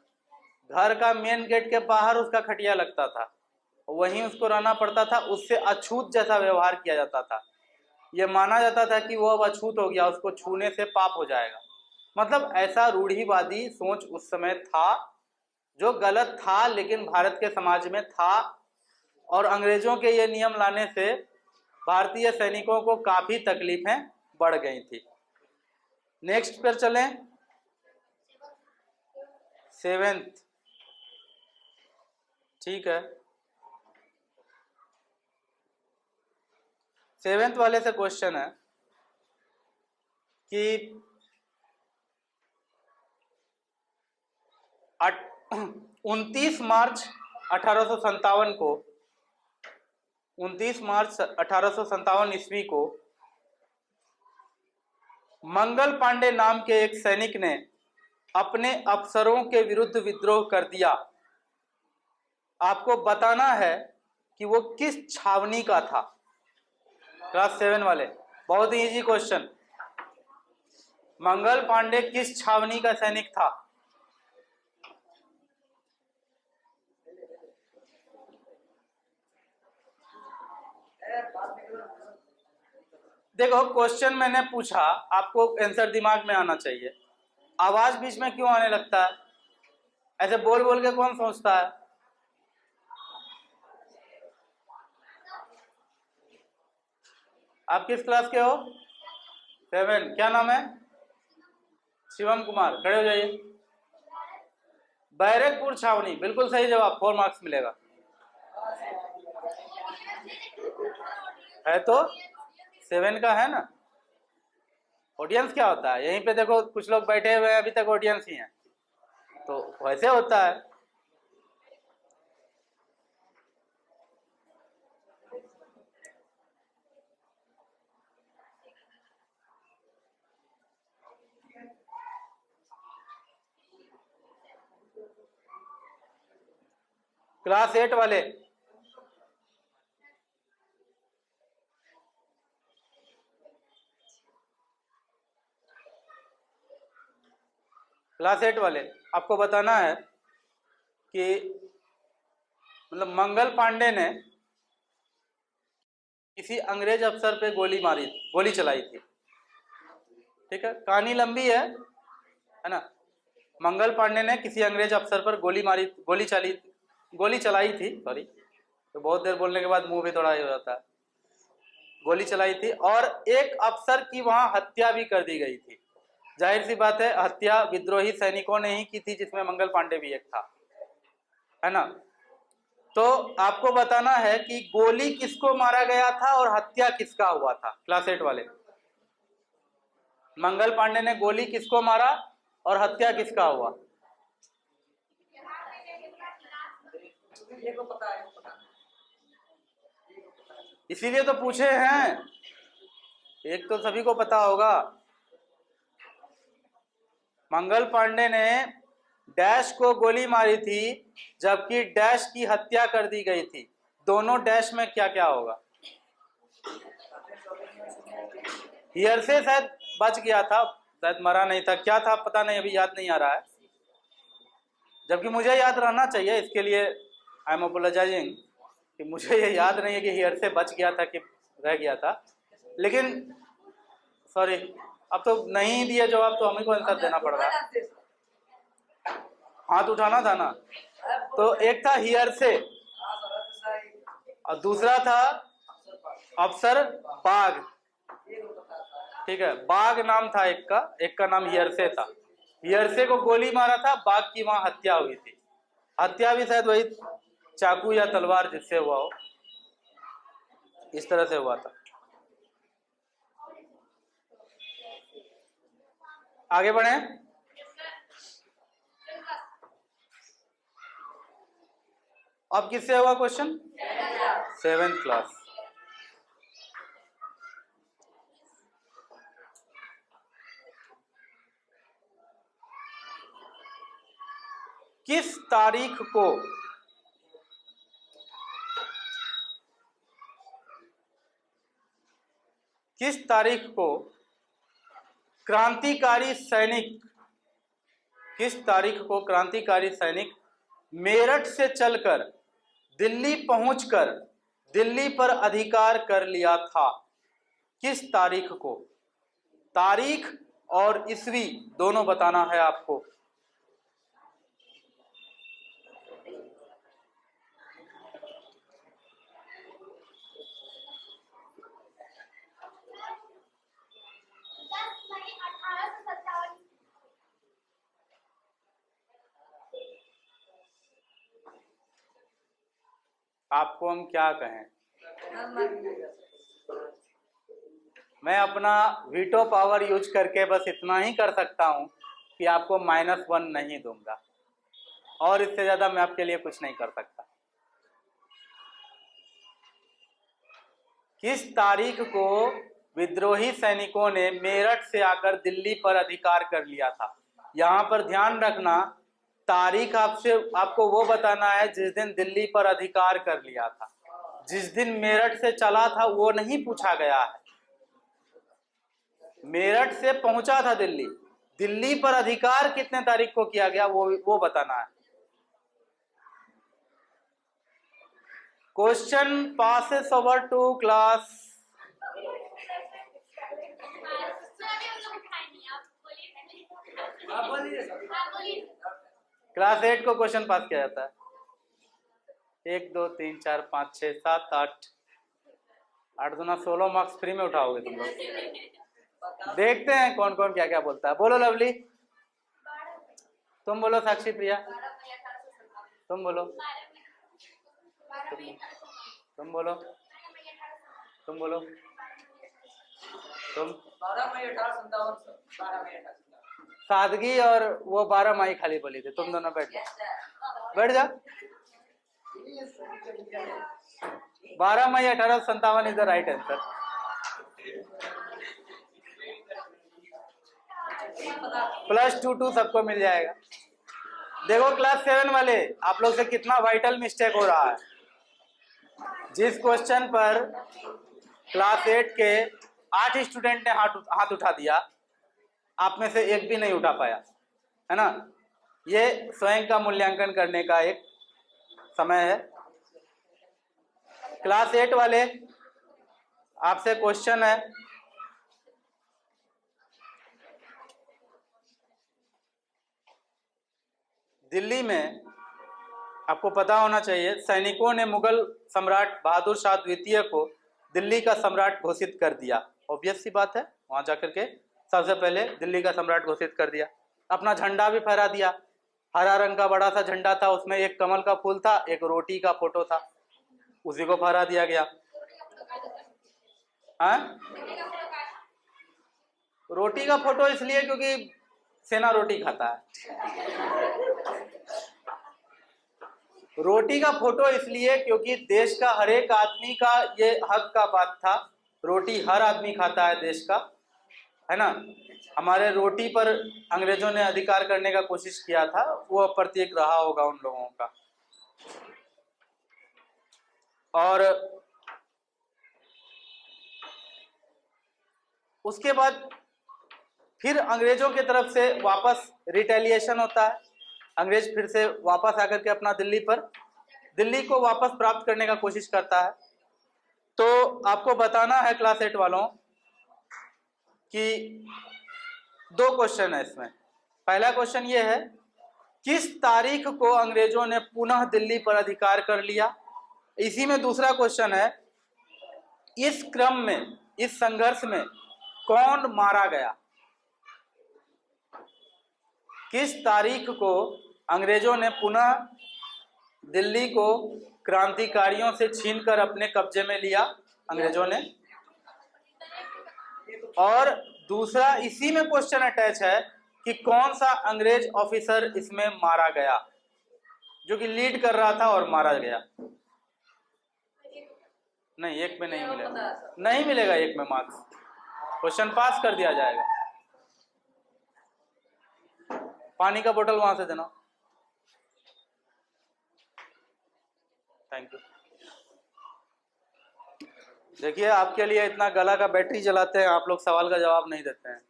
घर का मेन गेट के बाहर उसका खटिया लगता था, वहीं उसको रहना पड़ता था। उससे अछूत जैसा व्यवहार किया जाता था। यह माना जाता था कि वो अब अछूत हो गया, उसको छूने से पाप हो जाएगा। मतलब ऐसा रूढ़िवादी सोच उस समय था, जो गलत था, लेकिन भारत के समाज में था। और अंग्रेजों के ये नियम लाने से भारतीय सैनिकों को काफी तकलीफें बढ़ गई थी। नेक्स्ट पर चलें, 7th। ठीक है, 7th वाले से क्वेश्चन है कि 29 मार्च 1857 को, 29 मार्च 1857 ईस्वी को मंगल पांडे नाम के एक सैनिक ने अपने अफसरों के विरुद्ध विद्रोह कर दिया। आपको बताना है कि वो किस छावनी का था। क्लास 7 वाले, बहुत ही इजी क्वेश्चन। मंगल पांडे किस छावनी का सैनिक था? देखो, क्वेश्चन मैंने पूछा, आपको आंसर दिमाग में आना चाहिए। आवाज बीच में क्यों आने लगता है? ऐसे बोल बोल के कौन सोचता है? आप किस क्लास के हो? 7। क्या नाम है? शिवम कुमार। खड़े हो जाइए। बैरकपुर छावनी, बिल्कुल सही जवाब, 4 मार्क्स मिलेगा। है तो 7 का है ना। ऑडियंस क्या होता है? यहीं पे देखो कुछ लोग बैठे हुए हैं, अभी तक ऑडियंस ही हैं, तो वैसे होता है। क्लास 8 वाले, क्लास 8 वाले, आपको बताना है कि मतलब मंगल पांडे ने किसी अंग्रेज अफसर पे गोली चलाई थी। ठीक है, कहानी लंबी है ना। मंगल पांडे ने किसी अंग्रेज अफसर पर गोली चलाई थी, सॉरी, तो बहुत देर बोलने के बाद मुंह भी थोड़ा हो जाता है। गोली चलाई थी और एक अफसर की वहां हत्या भी कर दी गई थी। जाहिर सी बात है, हत्या विद्रोही सैनिकों ने ही की थी, जिसमें मंगल पांडे भी एक था, है ना। तो आपको बताना है कि गोली किसको मारा गया था और हत्या किसका हुआ था। क्लास 8 वाले, मंगल पांडे ने गोली किसको मारा और हत्या किसका हुआ? इसीलिए तो पूछे हैं, एक तो सभी को पता होगा। मंगल पांडे ने डैश को गोली मारी थी, जबकि डैश की हत्या कर दी गई थी। दोनों डैश में क्या क्या होगा? हियर से शायद बच गया था, शायद मरा नहीं था, क्या था पता नहीं, अभी याद नहीं आ रहा है, जबकि मुझे याद रहना चाहिए। इसके लिए आई एम अपोलोजाइजिंग कि मुझे ये याद नहीं है कि हियर से बच गया था कि रह गया था, लेकिन सॉरी, अब तो नहीं दिए जवाब तो हमें को आंसर देना पड़ रहा है। हाथ उठाना था ना, तो एक था हियर से और दूसरा था अफसर बाग। ठीक है, बाग नाम था एक का नाम हियर से था। हियर से को गोली मारा था, बाग की वहां हत्या हुई थी। हत्या भी शायद वही चाकू या तलवार जिससे हुआ हो, इस तरह से हुआ था। आगे बढ़े। अब किससे हुआ क्वेश्चन? 7th class. किस तारीख को क्रांतिकारी सैनिक मेरठ से चलकर दिल्ली पहुंचकर दिल्ली पर अधिकार कर लिया था? किस तारीख को? तारीख और ईस्वी दोनों बताना है आपको। आपको हम क्या कहें? मैं अपना वीटो पावर यूज करके बस इतना ही कर सकता हूं कि आपको -1 नहीं दूंगा, और इससे ज्यादा मैं आपके लिए कुछ नहीं कर सकता। किस तारीख को विद्रोही सैनिकों ने मेरठ से आकर दिल्ली पर अधिकार कर लिया था? यहां पर ध्यान रखना, तारीख आपको वो बताना है जिस दिन दिल्ली पर अधिकार कर लिया था। जिस दिन मेरठ से चला था वो नहीं पूछा गया है। मेरठ से पहुंचा था दिल्ली, दिल्ली पर अधिकार कितने तारीख को किया गया वो बताना है। Question passes over to class. Class 8 को क्वेश्चन पास किया जाता है। 1 2 3 4 5 6 7 8 8 दूना 16 मार्क्स फ्री में उठाओगे तुम लोग। देखते हैं कौन कौन क्या क्या बोलता है। बोलो लवली, तुम बोलो। साक्षी, प्रिया, तुम बोलो। तुम बोलो। तुम बोलो। तुम 12 मई 1857। सादगी और वो 12 मई खाली बोली थी। तुम दोनों बैठ जाओ, बैठ जाओ। 12 मई 1857 इज द राइट आंसर। +2 सबको मिल जाएगा। देखो क्लास 7 वाले, आप लोग से कितना वाइटल मिस्टेक हो रहा है। जिस क्वेश्चन पर क्लास 8 के 8 स्टूडेंट ने हाथ उठा दिया, आप में से एक भी नहीं उठा पाया, है ना। ये स्वयं का मूल्यांकन करने का एक समय है। क्लास 8 वाले, आपसे क्वेश्चन है, दिल्ली में आपको पता होना चाहिए, सैनिकों ने मुगल सम्राट बहादुर शाह द्वितीय को दिल्ली का सम्राट घोषित कर दिया। ऑब्वियस सी बात है, वहां जाकर के सबसे पहले दिल्ली का सम्राट घोषित कर दिया। अपना झंडा भी फहरा दिया। हरा रंग का बड़ा सा झंडा था, उसमें एक कमल का फूल था, एक रोटी का फोटो था, उसी को फहरा दिया गया। हाँ, रोटी का फोटो इसलिए क्योंकि सेना रोटी खाता है। रोटी का फोटो इसलिए क्योंकि देश का हर एक आदमी का ये हक का बात था। रोटी हर आदमी खाता है देश का, है ना। हमारे रोटी पर अंग्रेजों ने अधिकार करने का कोशिश किया था, वो प्रतीक रहा होगा उन लोगों का। और उसके बाद फिर अंग्रेजों की तरफ से वापस रिटेलिएशन होता है, अंग्रेज फिर से वापस आकर के अपना दिल्ली को वापस प्राप्त करने का कोशिश करता है। तो आपको बताना है क्लास 8 वालों कि 2 क्वेश्चन है इसमें। पहला क्वेश्चन ये है, किस तारीख को अंग्रेजों ने पुनः दिल्ली पर अधिकार कर लिया। इसी में दूसरा क्वेश्चन है, इस क्रम में, इस संघर्ष में कौन मारा गया। किस तारीख को अंग्रेजों ने पुनः दिल्ली को क्रांतिकारियों से छीनकर अपने कब्जे में लिया अंग्रेजों ने। और दूसरा इसी में क्वेश्चन अटैच है कि कौन सा अंग्रेज ऑफिसर इसमें मारा गया, जो कि लीड कर रहा था और मारा गया। नहीं, एक में नहीं मिलेगा, नहीं मिलेगा एक में मार्क्स, क्वेश्चन पास कर दिया जाएगा। पानी का बोतल वहां से देना। Thank you. देखिए, आपके लिए इतना गला का बैटरी जलाते हैं, आप लोग सवाल का जवाब नहीं देते हैं।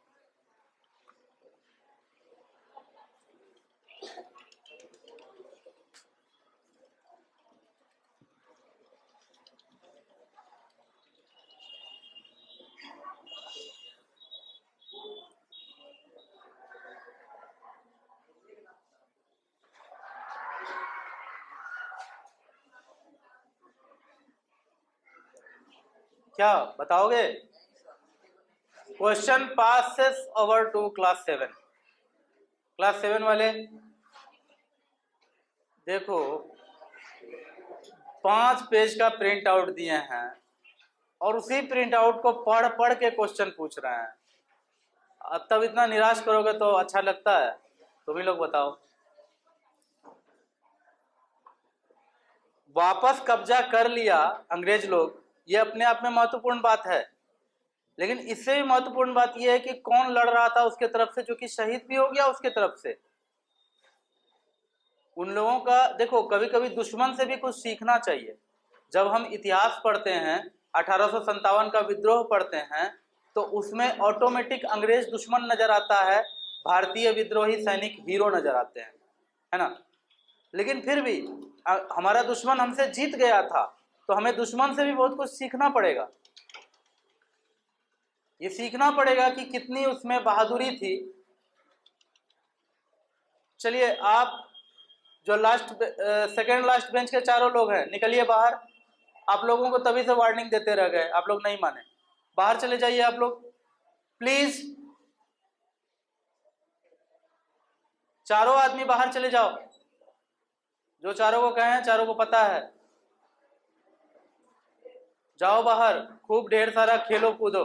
क्या बताओगे? Question passes over to class 7। Class 7 वाले देखो, 5 पेज का प्रिंट आउट दिए हैं और उसी प्रिंट आउट को पढ़ पढ़ के क्वेश्चन पूछ रहे हैं। अब तब इतना निराश करोगे तो अच्छा लगता है? तुम ही लोग बताओ। वापस कब्जा कर लिया अंग्रेज लोग, ये अपने आप में महत्वपूर्ण बात है, लेकिन इससे भी महत्वपूर्ण बात यह है कि कौन लड़ रहा था उसके तरफ से, जो कि शहीद भी हो गया उसके तरफ से। उन लोगों का देखो, कभी कभी दुश्मन से भी कुछ सीखना चाहिए। जब हम इतिहास पढ़ते हैं, 1857 का विद्रोह पढ़ते हैं, तो उसमें ऑटोमेटिक अंग्रेज दुश्मन नजर आता है, भारतीय विद्रोही सैनिक हीरो नजर आते हैं, है ना। लेकिन फिर भी हमारा दुश्मन हमसे जीत गया था, तो हमें दुश्मन से भी बहुत कुछ सीखना पड़ेगा। ये सीखना पड़ेगा कि कितनी उसमें बहादुरी थी। चलिए, आप जो सेकेंड लास्ट बेंच के चारों लोग हैं, निकलिए बाहर। आप लोगों को तभी से वार्निंग देते रह गए, आप लोग नहीं माने। बाहर चले जाइए आप लोग प्लीज। चारों आदमी बाहर चले जाओ, जो चारों को कहे हैं चारों को पता है। जाओ बाहर, खूब ढेर सारा खेलो कूदो,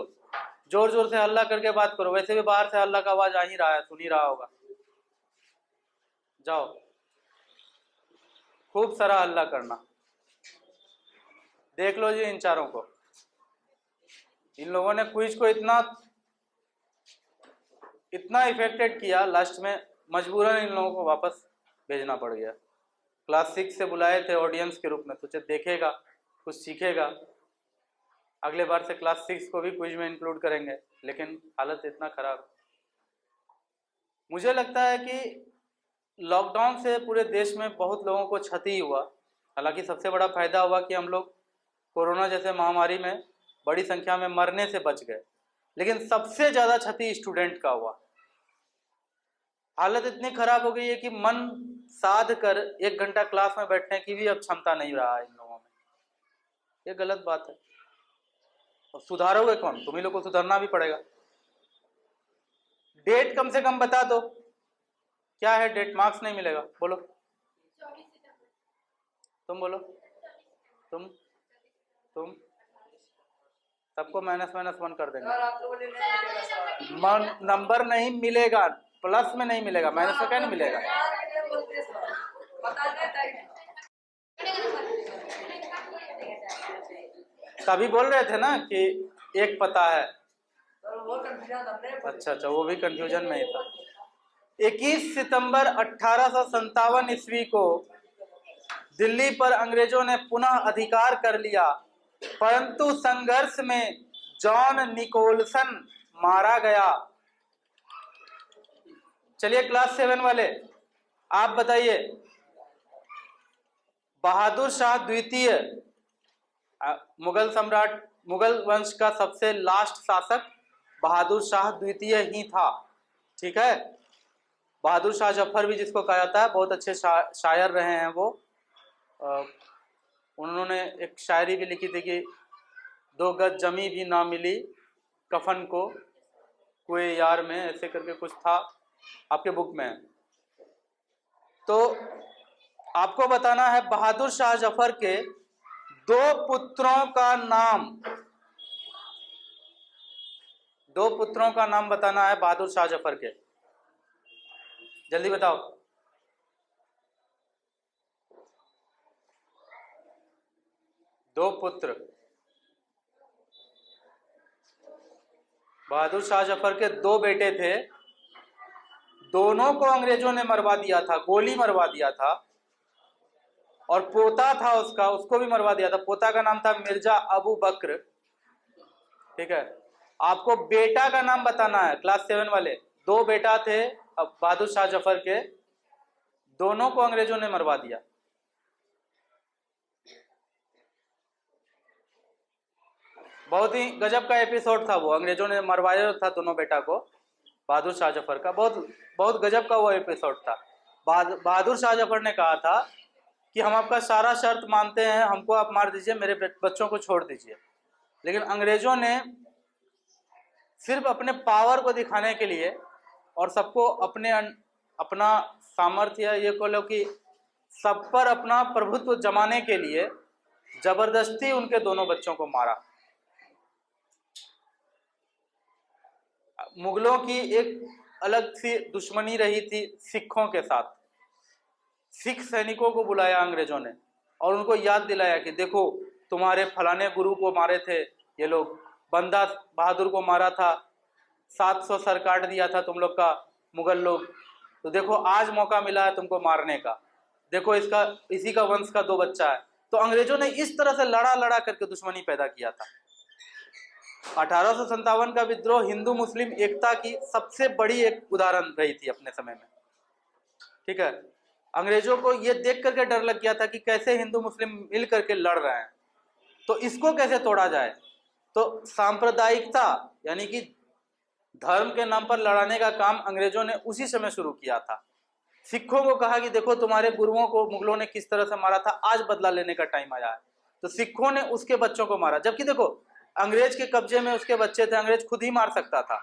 जोर जोर से हल्ला करके बात करो। वैसे भी बाहर से हल्ला का आवाज आ ही रहा है, सुन ही रहा होगा। जाओ, खूब सारा हल्ला करना। देख लो जी इन चारों को, इन लोगों ने क्विज को इतना इफेक्टेड किया, लास्ट में मजबूरन इन लोगों को वापस भेजना पड़ गया। क्लास 6 से बुलाए थे ऑडियंस के रूप में, सोचे देखेगा कुछ सीखेगा, अगले बार से क्लास 6 को भी क्विज में इंक्लूड करेंगे, लेकिन हालत इतना खराब। मुझे लगता है कि लॉकडाउन से पूरे देश में बहुत लोगों को क्षति हुआ। हालांकि सबसे बड़ा फायदा हुआ कि हम लोग कोरोना जैसे महामारी में बड़ी संख्या में मरने से बच गए, लेकिन सबसे ज़्यादा क्षति स्टूडेंट का हुआ। हालत इतनी खराब हो गई है कि मन साध कर 1 घंटा क्लास में बैठने की भी अब क्षमता नहीं रहा है इन लोगों में। ये गलत बात है। और सुधारोगे कौन? तुम ही लोग को सुधरना भी पड़ेगा। डेट कम से कम बता दो, क्या है डेट? मार्क्स नहीं मिलेगा। बोलो, तुम बोलो, तुम सबको -1 कर देंगे। नंबर नहीं मिलेगा, प्लस में नहीं मिलेगा, माइनस में क्या नहीं मिलेगा। तभी बोल रहे थे ना कि एक पता है। अच्छा, वो भी कंफ्यूजन में ही था। 21 सितंबर 1857 ईस्वी को दिल्ली पर अंग्रेजों ने पुनः अधिकार कर लिया, परंतु संघर्ष में जॉन निकोलसन मारा गया? चलिए क्लास 7 वाले आप बताइए, बहादुर शाह द्वितीय मुगल सम्राट, मुगल वंश का सबसे लास्ट शासक बहादुर शाह द्वितीय ही था। ठीक है, बहादुर शाह जफर भी जिसको कहा जाता है, बहुत अच्छे शायर रहे हैं वो। उन्होंने एक शायरी भी लिखी थी कि 2 गज जमी भी ना मिली कफन को कोई यार में, ऐसे करके कुछ था, आपके बुक में है। तो आपको बताना है बहादुर शाह जफर के 2 पुत्रों का नाम, 2 पुत्रों का नाम बताना है बहादुर शाह जफर के। जल्दी बताओ। दो पुत्र, बहादुर शाह जफर के 2 बेटे थे, दोनों को अंग्रेजों ने मरवा दिया था, गोली मरवा दिया था। और पोता था उसका, उसको भी मरवा दिया था। पोता का नाम था मिर्जा अबू बकर। ठीक है, आपको बेटा का नाम बताना है क्लास 7 वाले। 2 बेटा थे अब बहादुर शाह जफर के, दोनों को अंग्रेजों ने मरवा दिया। बहुत ही गजब का एपिसोड था वो, अंग्रेजों ने मरवाया था दोनों बेटा को बहादुर शाह जफर का। बहुत बहुत गजब का वो एपिसोड था। बहादुर शाह जफर ने कहा था कि हम आपका सारा शर्त मानते हैं, हमको आप मार दीजिए, मेरे बच्चों को छोड़ दीजिए। लेकिन अंग्रेजों ने सिर्फ अपने पावर को दिखाने के लिए और सबको अपना सामर्थ्य, ये कह लो कि सब पर अपना प्रभुत्व जमाने के लिए जबरदस्ती उनके दोनों बच्चों को मारा। मुगलों की एक अलग सी दुश्मनी रही थी सिखों के साथ। सिख सैनिकों को बुलाया अंग्रेजों ने और उनको याद दिलाया कि देखो तुम्हारे फलाने गुरु को मारे थे ये लोग, बंदा बहादुर को मारा था, 700 सर काट दिया था तुम लोग का मुगल लोग, तो देखो आज मौका मिला है तुमको मारने का, देखो इसका इसी का वंश का 2 बच्चा है। तो अंग्रेजों ने इस तरह से लड़ा करके दुश्मनी पैदा किया था। 1857 का विद्रोह हिंदू मुस्लिम एकता की सबसे बड़ी एक उदाहरण रही थी अपने समय में। ठीक है, अंग्रेजों को यह देख करके डर लग गया था कि कैसे हिंदू मुस्लिम मिल करके लड़ रहे हैं, तो इसको कैसे तोड़ा जाए। तो सांप्रदायिकता यानी कि धर्म के नाम पर लड़ाने का काम अंग्रेजों ने उसी समय शुरू किया था। सिखों को कहा कि देखो तुम्हारे गुरुओं को मुगलों ने किस तरह से मारा था, आज बदला लेने का टाइम आया है। तो सिखों ने उसके बच्चों को मारा, जबकि देखो अंग्रेज के कब्जे में उसके बच्चे थे, अंग्रेज खुद ही मार सकता था,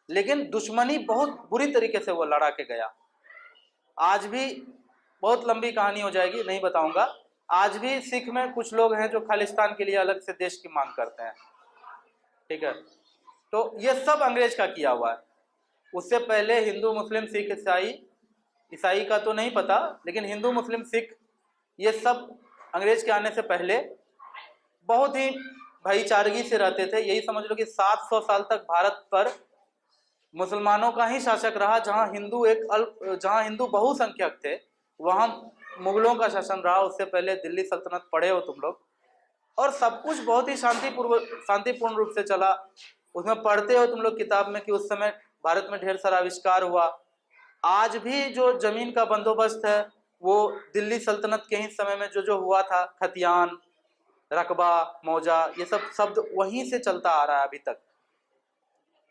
लेकिन दुश्मनी बहुत बुरी तरीके से वो लड़ा के गया। आज भी बहुत लंबी कहानी हो जाएगी, नहीं बताऊंगा। आज भी सिख में कुछ लोग हैं जो खालिस्तान के लिए अलग से देश की मांग करते हैं। ठीक है, तो ये सब अंग्रेज का किया हुआ है। उससे पहले हिंदू मुस्लिम सिख ईसाई का तो नहीं पता, लेकिन हिंदू मुस्लिम सिख ये सब अंग्रेज के आने से पहले बहुत ही भाईचारगी से रहते थे। यही समझ लो कि 700 साल तक भारत पर मुसलमानों का ही शासक रहा। जहां हिंदू बहुसंख्यक थे वहां मुगलों का शासन रहा। उससे पहले दिल्ली सल्तनत पढ़े हो तुम लोग, और सब कुछ बहुत ही शांतिपूर्ण रूप से चला। उसमें पढ़ते हो तुम लोग किताब में कि उस समय भारत में ढेर सारा आविष्कार हुआ। आज भी जो जमीन का बंदोबस्त है वो दिल्ली सल्तनत के ही समय में जो हुआ था, खतियान, रकबा, मौजा, ये सब शब्द वहीं से चलता आ रहा है अभी तक।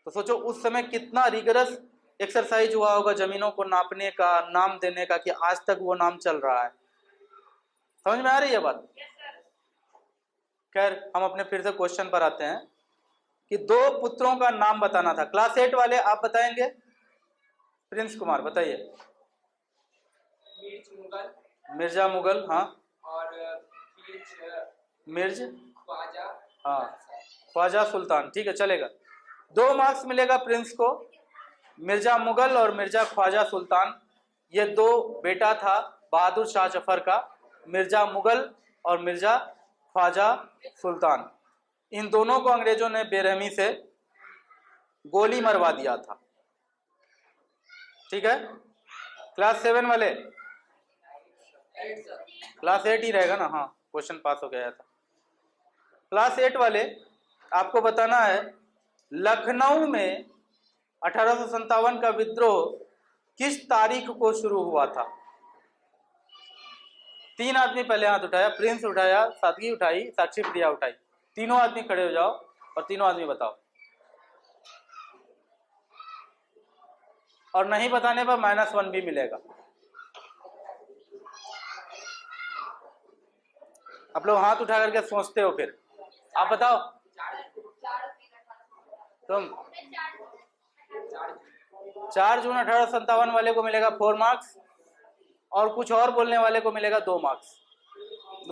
तो सोचो उस समय कितना रिगरस एक्सरसाइज हुआ होगा जमीनों को नापने का, नाम देने का, कि आज तक वो नाम चल रहा है। समझ में आ रही है बात? खैर हम अपने फिर से क्वेश्चन पर आते हैं कि 2 पुत्रों का नाम बताना था। क्लास 8 वाले आप बताएंगे? प्रिंस कुमार बताइए। मिर्जा मुगल, हाँ, और मिर्ज ख्वाजा, हाँ, ख्वाजा सुल्तान। ठीक है, चलेगा। 2 मार्क्स मिलेगा प्रिंस को। मिर्जा मुगल और मिर्जा ख्वाजा सुल्तान, ये 2 बेटा था बहादुर शाह जफर का, मिर्जा मुगल और मिर्जा ख्वाजा सुल्तान। इन दोनों को अंग्रेजों ने बेरहमी से गोली मरवा दिया था। ठीक है, क्लास 7 वाले, क्लास 8 ही रहेगा ना? हाँ, क्वेश्चन पास हो गया था। क्लास 8 वाले आपको बताना है लखनऊ में 1857 का विद्रोह किस तारीख को शुरू हुआ था? 3 आदमी पहले हाथ उठाया, प्रिंस उठाया, सादगी उठाई, साक्षी प्रिया उठाई। तीनों आदमी खड़े हो जाओ और तीनों आदमी बताओ। और नहीं बताने पर -1 भी मिलेगा। आप लोग हाथ उठा करके सोचते हो, फिर आप बताओ। तुम 4 जून 1857 वाले को मिलेगा 4 मार्क्स, और कुछ और बोलने वाले को मिलेगा 2 marks,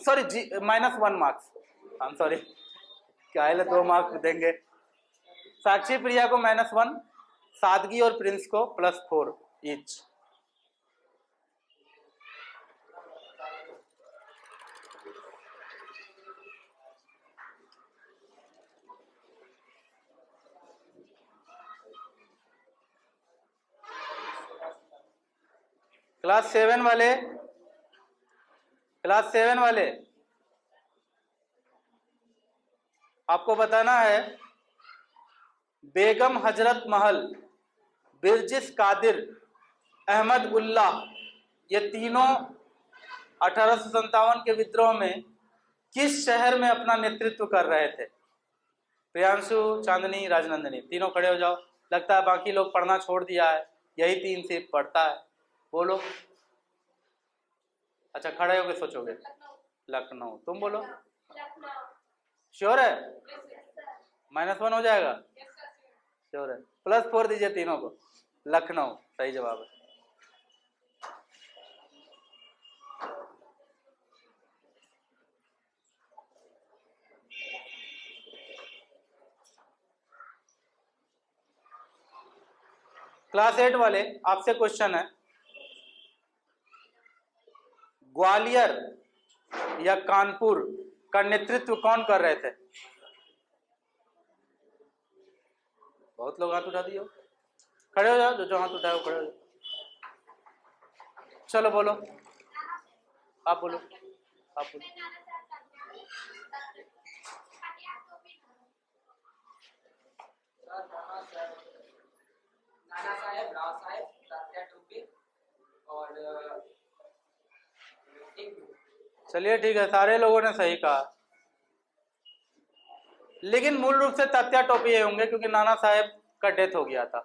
sorry -1 marks. I am sorry, क्या है 2 मार्क्स देंगे। साक्षी प्रिया को -1, सादगी और प्रिंस को +4 ईच। क्लास 7 वाले आपको बताना है बेगम हजरत महल, बिरजिस कादिर, अहमद उल्लाह, ये तीनों 1857 के विद्रोह में किस शहर में अपना नेतृत्व कर रहे थे? प्रियांशु, चांदनी, राजनंदिनी, तीनों खड़े हो जाओ। लगता है बाकी लोग पढ़ना छोड़ दिया है, यही 3 सिर्फ पढ़ता है। बोलो। अच्छा, खड़े होकर सोचोगे। लखनऊ। तुम बोलो। श्योर है? -1 हो जाएगा? श्योर है? +4 दीजिए तीनों को। लखनऊ सही जवाब है। क्लास 8 वाले आपसे क्वेश्चन है, ग्वालियर या कानपुर का नेतृत्व कौन कर रहे थे? बहुत लोग हाथ उठा दिए। खड़े हो जाओ, जो हाथ उठाए खड़े हो जाओ। चलो बोलो, आप बोलो, आप बोलो। नाना साहेब, राव साहेब, तात्या टोपे और चलिए ठीक है, सारे लोगों ने सही कहा, लेकिन मूल रूप से तात्या टोपे होंगे क्योंकि नाना साहेब का डेथ हो गया था।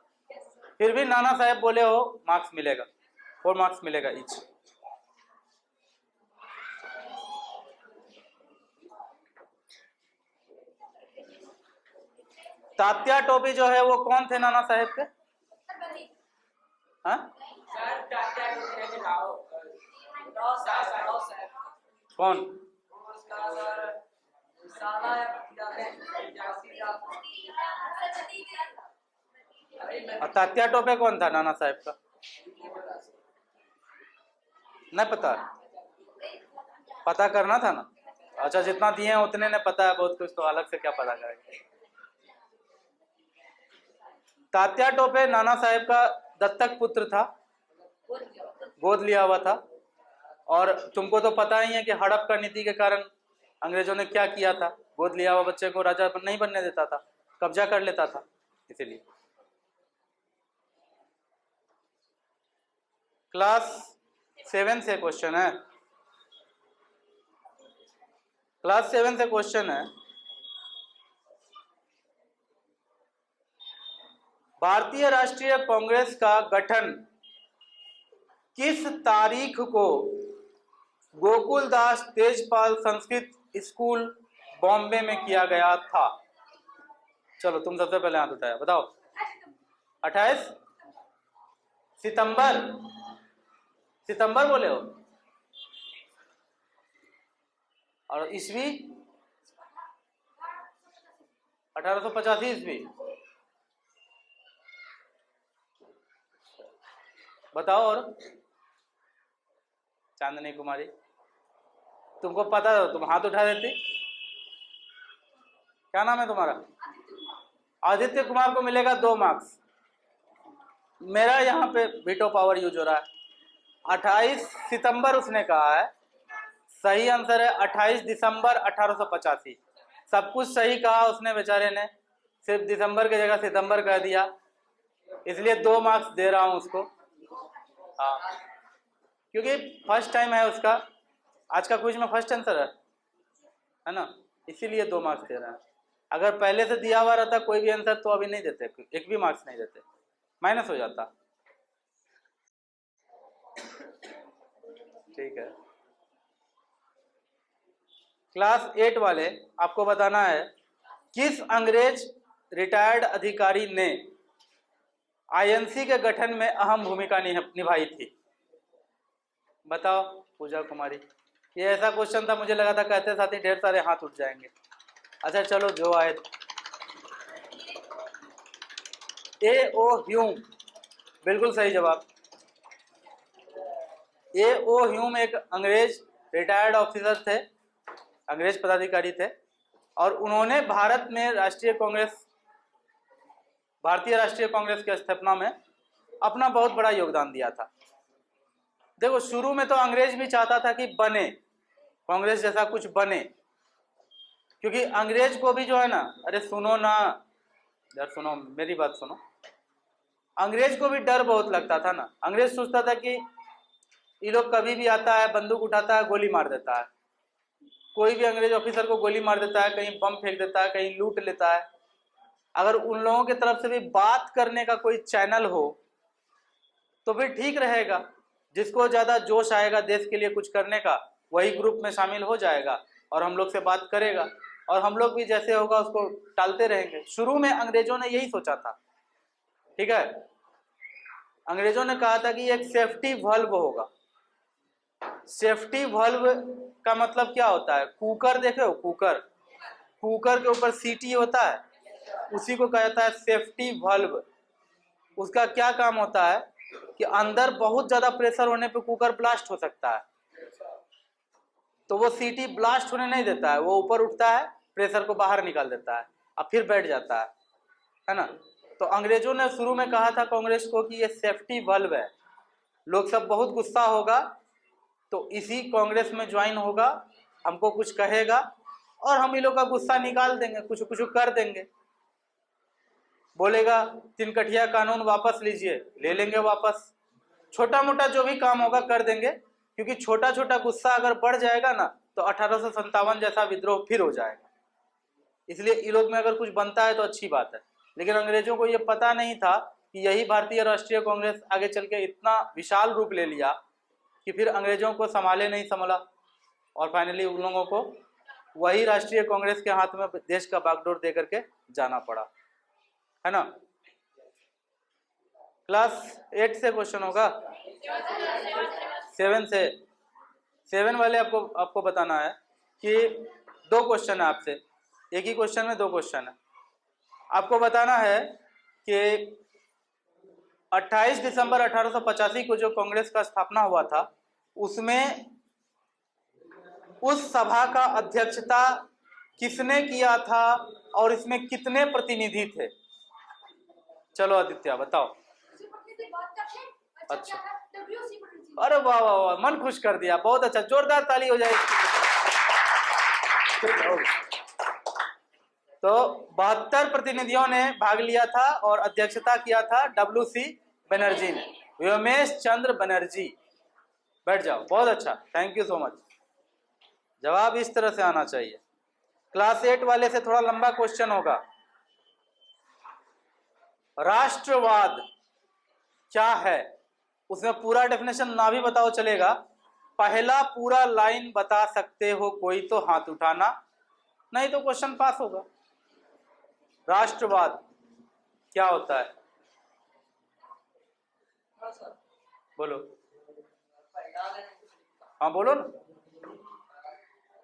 फिर भी नाना साहेब बोले हो, मार्क्स मिलेगा, 4 मार्क्स मिलेगा ईच। तात्या टोपे जो है वो कौन थे नाना साहेब के? हाँ? कौन? तात्या टोपे कौन था नाना साहेब का? नहीं पता? पता करना था ना। अच्छा, जितना दिए हैं उतने ने पता है, बहुत कुछ तो अलग से क्या पता करेंगे। तात्या टोपे नाना साहेब का दत्तक पुत्र था, गोद लिया हुआ था। और तुमको तो पता ही है कि हड़प्पा नीति के कारण अंग्रेजों ने क्या किया था, गोद लिया हुआ बच्चे को राजा नहीं बनने देता था, कब्जा कर लेता था, इसीलिए। क्लास 7 से क्वेश्चन है, क्लास 7 से क्वेश्चन है, भारतीय राष्ट्रीय कांग्रेस का गठन किस तारीख को गोकुलदास तेजपाल संस्कृत स्कूल बॉम्बे में किया गया था? चलो तुम सबसे पहले हाथ उठाया, बताओ। 28 सितंबर, सितंबर बोले हो। और ईस्वी 1885 ईस्वी। बताओ। और चांदनी कुमारी, तुमको पता है, तुम हाथ उठा देती। क्या नाम है तुम्हारा? आदित्य कुमार को मिलेगा 2 मार्क्स। मेरा यहाँ पे वीटो पावर यूज हो रहा है। 28 सितंबर उसने कहा है, सही आंसर है 28 दिसंबर 1885। सब कुछ सही कहा उसने बेचारे ने, सिर्फ दिसंबर की जगह सितंबर कह दिया, इसलिए 2 मार्क्स दे रहा हूं उसको। हाँ, क्योंकि फर्स्ट टाइम है उसका, आज का क्विज में फर्स्ट आंसर है ना, इसीलिए 2 मार्क्स दे रहे हैं। अगर पहले से दिया हुआ रहता कोई भी आंसर तो अभी नहीं देते, एक भी मार्क्स नहीं देते, माइनस हो जाता। ठीक है, क्लास 8 वाले आपको बताना है किस अंग्रेज रिटायर्ड अधिकारी ने आईएनसी के गठन में अहम भूमिका निभाई थी। बताओ पूजा कुमारी। ये ऐसा क्वेश्चन था, मुझे लगा था कहते साथ ही ढेर सारे हाथ उठ जाएंगे। अच्छा चलो, जो आए। ए.ओ. ह्यूम, बिल्कुल सही जवाब। ए.ओ. ह्यूम एक अंग्रेज रिटायर्ड ऑफिसर थे, अंग्रेज पदाधिकारी थे, और उन्होंने भारत में भारतीय राष्ट्रीय कांग्रेस की स्थापना में अपना बहुत बड़ा योगदान दिया था। देखो, शुरू में तो अंग्रेज भी चाहता था कि बने, कांग्रेस जैसा कुछ बने, क्योंकि अंग्रेज को भी जो है ना, अरे सुनो ना यार, सुनो मेरी बात सुनो, अंग्रेज को भी डर बहुत लगता था ना। अंग्रेज सोचता था कि ये लोग कभी भी आता है, बंदूक उठाता है, गोली मार देता है, कोई भी अंग्रेज ऑफिसर को गोली मार देता है, कहीं बम फेंक देता है, कहीं लूट लेता है। अगर उन लोगों की तरफ से भी बात करने का कोई चैनल हो तो फिर ठीक रहेगा, जिसको ज्यादा जोश आएगा देश के लिए कुछ करने का वही ग्रुप में शामिल हो जाएगा और हम लोग से बात करेगा, और हम लोग भी जैसे होगा उसको टालते रहेंगे। शुरू में अंग्रेजों ने यही सोचा था, ठीक है। अंग्रेजों ने कहा था कि एक सेफ्टी वल्व होगा। सेफ्टी वल्व का मतलब क्या होता है? कुकर देखे हो, कुकर, कुकर के ऊपर सीटी होता है, उसी को कहा जाता है सेफ्टी वल्व। उसका क्या काम होता है कि अंदर बहुत ज्यादा प्रेशर होने पे कुकर ब्लास्ट हो सकता है, तो वो सीटी ब्लास्ट होने नहीं देता है, वो ऊपर उठता है, प्रेशर को बाहर निकाल देता है, अब फिर बैठ जाता है ना। तो अंग्रेजों ने शुरू में कहा था कांग्रेस को कि ये सेफ्टी वल्व है, लोग सब बहुत गुस्सा होगा तो इसी कांग्रेस में ज्वाइन होगा, हमको कुछ कहेगा और हम इन लोग का गुस्सा निकाल देंगे, कुछ कुछ कर देंगे। बोलेगा तिनकठिया कानून वापस लीजिए, ले लेंगे वापस, छोटा मोटा जो भी काम होगा कर देंगे, क्योंकि छोटा छोटा गुस्सा अगर बढ़ जाएगा ना तो 1857 जैसा विद्रोह फिर हो जाएगा। इसलिए इन लोग में अगर कुछ बनता है तो अच्छी बात है, लेकिन अंग्रेजों को ये पता नहीं था कि यही भारतीय राष्ट्रीय कांग्रेस आगे चल के इतना विशाल रूप ले लिया कि फिर अंग्रेजों को संभाले नहीं संभाला, और फाइनली उन लोगों को वही राष्ट्रीय कांग्रेस के हाथ में देश का बागडोर दे करके जाना पड़ा, है ना। क्लास 8 से क्वेश्चन होगा, 7 से। 7 वाले आपको बताना है कि 2 क्वेश्चन है आपसे, एक ही क्वेश्चन में 2 क्वेश्चन है। आपको बताना है कि 28 दिसंबर 1885 को जो कांग्रेस का स्थापना हुआ था, उसमें उस सभा का अध्यक्षता किसने किया था और इसमें कितने प्रतिनिधि थे? चलो आदित्य बताओ। अच्छा, अरे वाह वाह वाह, मन खुश कर दिया, बहुत अच्छा, जोरदार ताली हो जाएगी। तो 72 प्रतिनिधियों ने भाग लिया था और अध्यक्षता किया था WC बनर्जी ने, व्योमेश चंद्र बनर्जी। बैठ जाओ, बहुत अच्छा, थैंक यू सो मच। जवाब इस तरह से आना चाहिए। क्लास 8 वाले से थोड़ा लंबा क्वेश्चन होगा। राष्ट्रवाद क्या है, उसमें पूरा डेफिनेशन ना भी बताओ चलेगा, पहला पूरा लाइन बता सकते हो कोई तो हाथ उठाना, नहीं तो क्वेश्चन पास होगा। राष्ट्रवाद क्या होता है? बोलो। हाँ बोलो ना।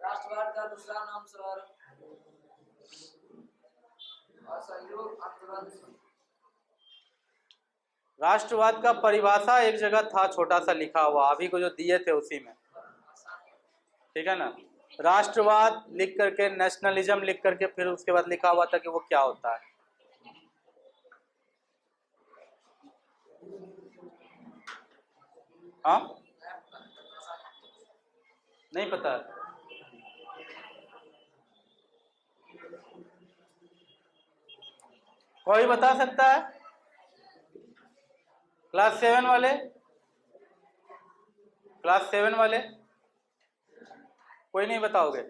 राष्ट्रवाद का दूसरा नाम सर असहयोग आंदोलन। राष्ट्रवाद का परिभाषा एक जगह था छोटा सा लिखा हुआ, अभी को जो दिए थे उसी में, ठीक है ना। राष्ट्रवाद लिख करके, नेशनलिज्म लिख करके, फिर उसके बाद लिखा हुआ था कि वो क्या होता है। हाँ नहीं पता है। कोई बता सकता है? क्लास 7 वाले, क्लास 7 वाले कोई नहीं बताओगे?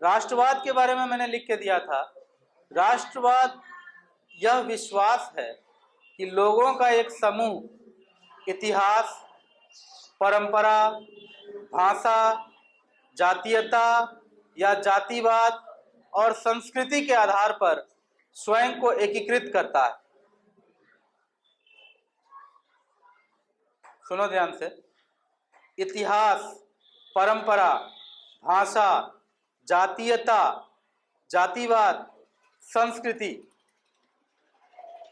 राष्ट्रवाद के बारे में मैंने लिख के दिया था। राष्ट्रवाद यह विश्वास है कि लोगों का एक समूह इतिहास, परंपरा, भाषा, जातीयता या जातिवाद और संस्कृति के आधार पर स्वयं को एकीकृत करता है। सुनो ध्यान से, इतिहास, परंपरा, भाषा, जातीयता, जातिवाद, संस्कृति,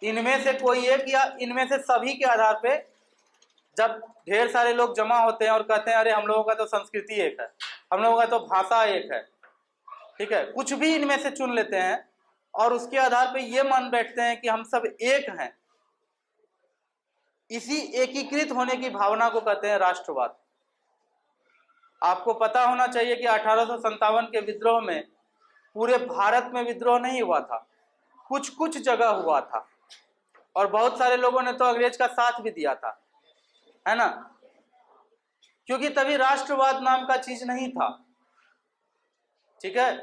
इनमें से कोई एक या इनमें से सभी के आधार पे जब ढेर सारे लोग जमा होते हैं और कहते हैं अरे हम लोगों का तो संस्कृति एक है, हम लोगों का तो भाषा एक है, ठीक है, कुछ भी इनमें से चुन लेते हैं और उसके आधार पे ये मान बैठते हैं कि हम सब एक हैं, इसी एकीकृत होने की भावना को कहते हैं राष्ट्रवाद। आपको पता होना चाहिए कि 1857 के विद्रोह में पूरे भारत में विद्रोह नहीं हुआ था, कुछ कुछ जगह हुआ था और बहुत सारे लोगों ने तो अंग्रेज का साथ भी दिया था, है ना, क्योंकि तभी राष्ट्रवाद नाम का चीज नहीं था। ठीक है,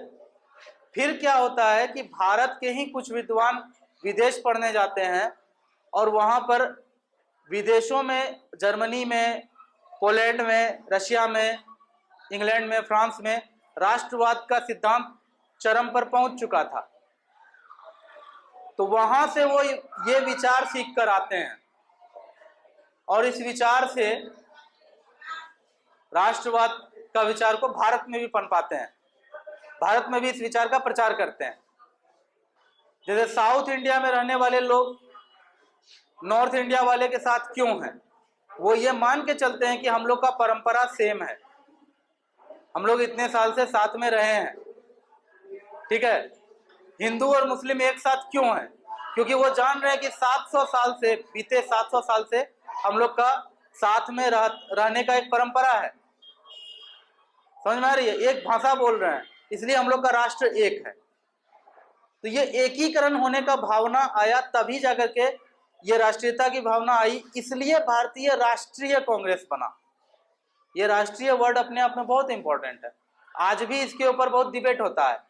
फिर क्या होता है कि भारत के ही कुछ विद्वान विदेश पढ़ने जाते हैं और वहां पर विदेशों में, जर्मनी में, पोलैंड में, रशिया में, इंग्लैंड में, फ्रांस में राष्ट्रवाद का सिद्धांत चरम पर पहुंच चुका था। तो वहां से वो ये विचार सीख कर आते हैं और इस विचार से राष्ट्रवाद का विचार को भारत में भी पनपाते हैं, भारत में भी इस विचार का प्रचार करते हैं। जैसे साउथ इंडिया में रहने वाले लोग नॉर्थ इंडिया वाले के साथ क्यों हैं? वो ये मान के चलते हैं कि हम लोग का परंपरा सेम है, हम लोग इतने साल से साथ में रहे हैं। ठीक है, हिंदू और मुस्लिम एक साथ क्यों हैं? क्योंकि वो जान रहे हैं कि 700 साल से, बीते 700 साल से हम लोग का साथ में रहने का एक परंपरा है। समझ में आ रही है? एक भाषा बोल रहे हैं, इसलिए हम लोग का राष्ट्र एक है। तो ये एकीकरण होने का भावना आया, तभी जाकर के ये राष्ट्रीयता की भावना आई, इसलिए भारतीय राष्ट्रीय कांग्रेस बना। ये राष्ट्रीय वर्ड अपने आप में बहुत इंपॉर्टेंट है, आज भी इसके ऊपर बहुत डिबेट होता है।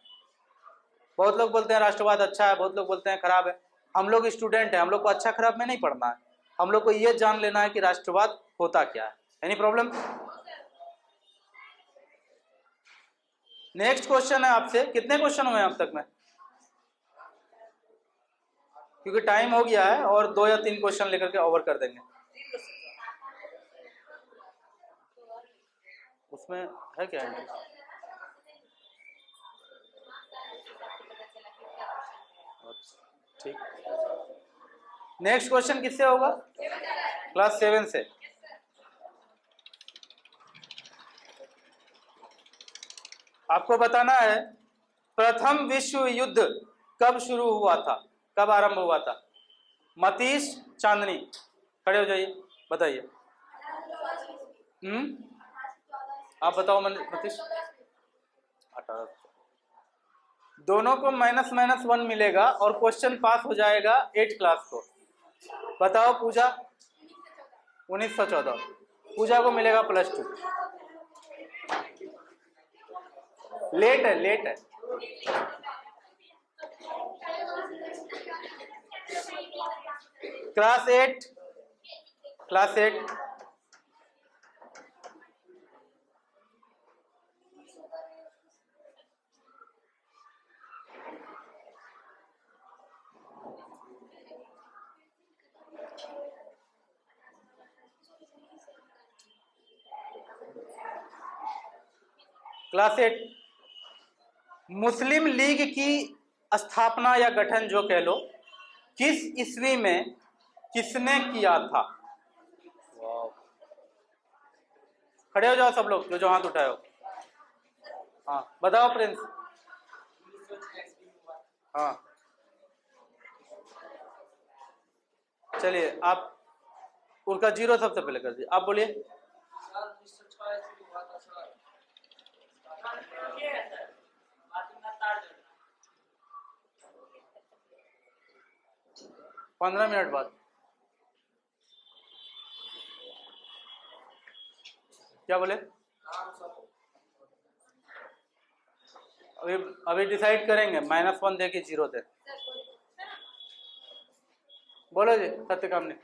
बहुत लोग बोलते हैं राष्ट्रवाद अच्छा है, बहुत लोग बोलते हैं खराब है। हम लोग स्टूडेंट हैं, हम लोग को अच्छा खराब में नहीं पढ़ना है, हम लोग को ये जान लेना है कि राष्ट्रवाद होता क्या है। Any problem? नेक्स्ट क्वेश्चन है आपसे, कितने क्वेश्चन हुए अब तक में? क्योंकि टाइम हो गया है और 2 या 3 क्वेश्चन लेकर के ओवर कर देंगे। उसमें है क्या? ठीक, नेक्स्ट क्वेश्चन किससे होगा? क्लास 7 से। आपको बताना है प्रथम विश्व युद्ध कब शुरू हुआ था, कब आरंभ हुआ था? मतीश, चांदनी, खड़े हो जाइए, बताइए। आप बताओ मतीश। 18। दोनों को -1 मिलेगा और क्वेश्चन पास हो जाएगा 8 क्लास को। बताओ पूजा। 1914। पूजा को मिलेगा +2। लेट है, लेट है। Class 8, class 8। क्लास 8। मुस्लिम लीग की स्थापना या गठन जो कह लो, किस ईस्वी में किसने किया था? खड़े हो जाओ सब लोग जो हाथ उठाए हो। हाँ बताओ प्रिंस। हाँ चलिए, आप उनका 0 सबसे पहले कर दिए, आप बोलिए। 15 मिनट बाद। क्या बोले? अभी डिसाइड करेंगे, -1 दे कि 0 दे। बोलो जी सत्यकामनी।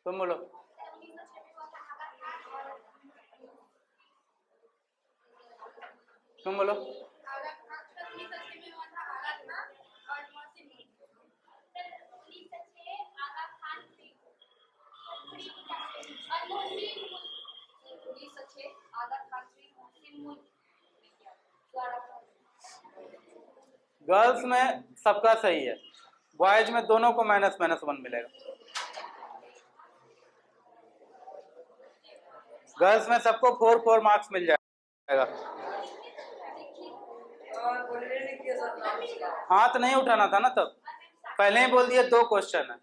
तुम बोलो। तुम बोलो। गर्ल्स में सबका सही है, बॉयज में दोनों को -1 मिलेगा। गर्ल्स में सबको 4 मार्क्स मिल जाएगा। हाथ नहीं उठाना था ना, तब पहले ही बोल दिए 2 क्वेश्चन है।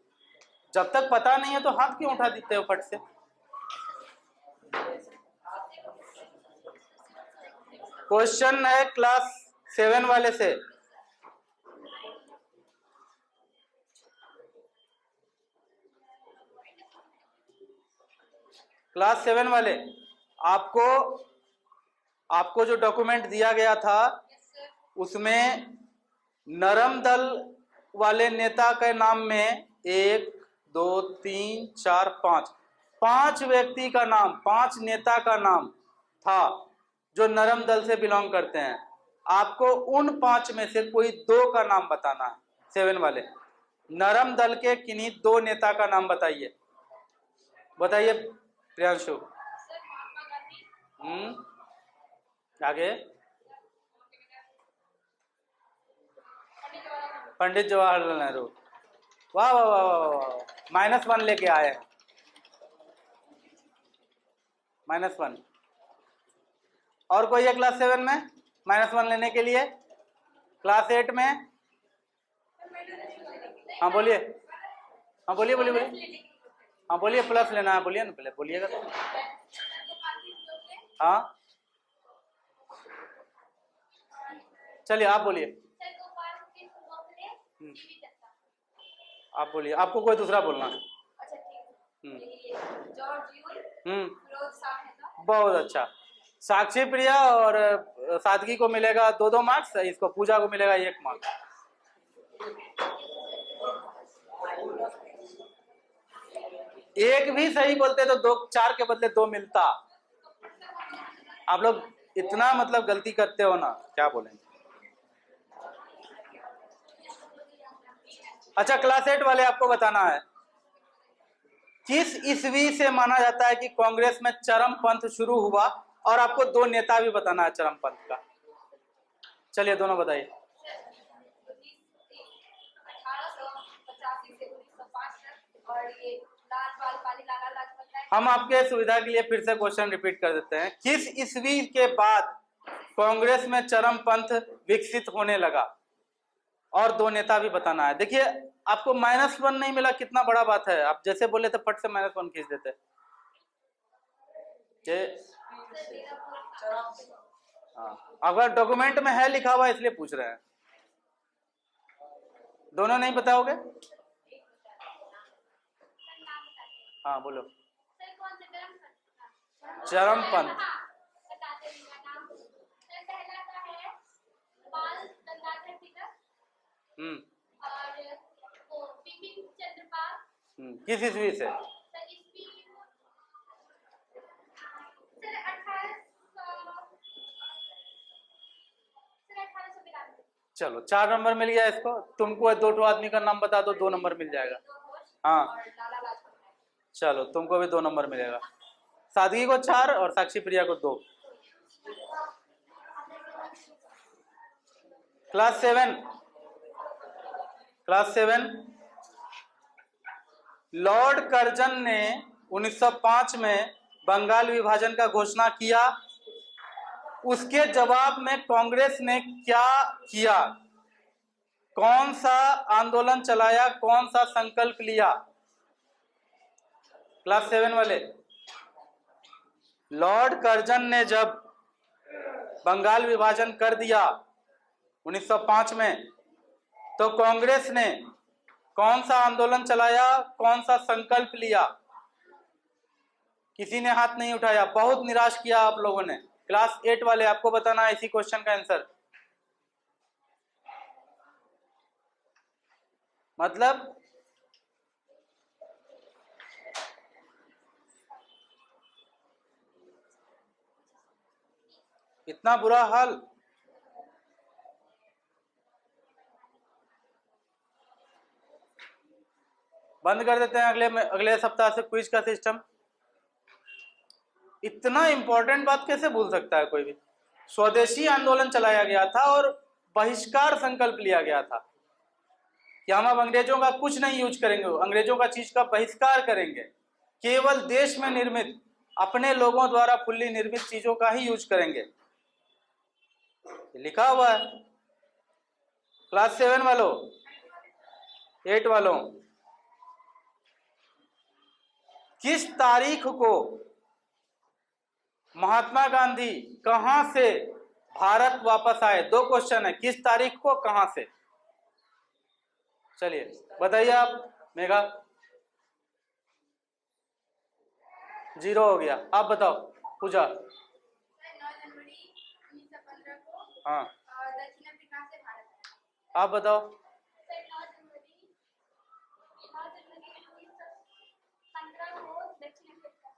जब तक पता नहीं है तो हाथ क्यों उठा देते हो फट से? क्वेश्चन है क्लास 7 वाले से। क्लास 7 वाले, आपको जो डॉक्यूमेंट दिया गया था उसमें नरम दल वाले नेता के नाम में 1 2 3 4 5 व्यक्ति का नाम, 5 नेता का नाम था जो नरम दल से बिलोंग करते हैं। आपको उन 5 में से कोई 2 का नाम बताना है। 7 वाले, नरम दल के किन्हीं 2 नेता का नाम बताइए। बताइए प्रियांशु। आगे। पंडित जवाहरलाल नेहरू। वाह वाह वाह वाह वाह, -1 लेके आए हैं। -1। और कोई है क्लास 7 में -1 लेने के लिए? क्लास 8 में? हाँ बोलिए, हाँ बोलिए बोलिए बोलिए, हाँ बोलिए। प्लस लेना है, बोलिए ना, पहले बोलिएगा तो। हाँ चलिए आप बोलिए। आप बोलिए, आपको कोई दूसरा बोलना है। बहुत अच्छा। साक्षी प्रिया और सादगी को मिलेगा 2 मार्क्स, इसको पूजा को मिलेगा 1 मार्क्स। एक भी सही बोलते तो 4 के बदले 2 मिलता। आप लोग इतना मतलब गलती करते हो ना, क्या बोलेंगे। अच्छा क्लास 8 वाले, आपको बताना है किस ईस्वी से माना जाता है कि कांग्रेस में चरमपंथ शुरू हुआ, और आपको 2 नेता भी बताना है चरमपंथ का। चलिए दोनों बताइए। हम आपके सुविधा के लिए फिर से क्वेश्चन रिपीट कर देते हैं। किस ईस्वी के बाद कांग्रेस में चरमपंथ विकसित होने लगा, और 2 नेता भी बताना है। देखिए आपको -1 नहीं मिला, कितना बड़ा बात है। आप जैसे बोले तो फट से -1 खींच देते। हाँ, अगर डॉक्यूमेंट में है लिखा हुआ इसलिए पूछ रहे हैं। दोनों नहीं बताओगे? हाँ बोलो। चरमपंथ। किस ईस्वी से? चलो 4 नंबर मिल गया इसको। तुमको 2 आदमी का नाम बता दो, 2 नंबर मिल जाएगा। हाँ चलो तुमको भी 2 नंबर मिलेगा। सादगी को 4 और साक्षी प्रिया को 2। क्लास 7 लॉर्ड कर्जन ने 1905 में बंगाल विभाजन का घोषणा किया। उसके जवाब में कांग्रेस ने क्या किया? कौन सा आंदोलन चलाया, कौन सा संकल्प लिया? क्लास 7 वाले, लॉर्ड कर्जन ने जब बंगाल विभाजन कर दिया 1905 में, तो कांग्रेस ने कौन सा आंदोलन चलाया, कौन सा संकल्प लिया? किसी ने हाथ नहीं उठाया, बहुत निराश किया आप लोगों ने। क्लास 8 वाले, आपको बताना है इसी क्वेश्चन का आंसर। मतलब इतना बुरा हाल। बंद कर देते हैं अगले सप्ताह से क्विज का सिस्टम। इतना इंपॉर्टेंट बात कैसे भूल सकता है कोई भी? स्वदेशी आंदोलन चलाया गया था और बहिष्कार संकल्प लिया गया था कि हम अब अंग्रेजों का कुछ नहीं यूज करेंगे, अंग्रेजों का चीज का बहिष्कार करेंगे, केवल देश में निर्मित अपने लोगों द्वारा फुल्ली निर्मित चीजों का ही यूज करेंगे। लिखा हुआ है। क्लास 7 वालों, 8 वालों, किस तारीख को महात्मा गांधी कहां से भारत वापस आए? 2 क्वेश्चन है, किस तारीख को, कहां से? चलिए बताइए आप। मेघा 0 हो गया। आप बताओ पूजा। 9 जनवरी 1915 को हाँ, दक्षिण अफ्रीका से भारत आया। आप बताओ। 9 जनवरी 1915 को दक्षिण अफ्रीका से।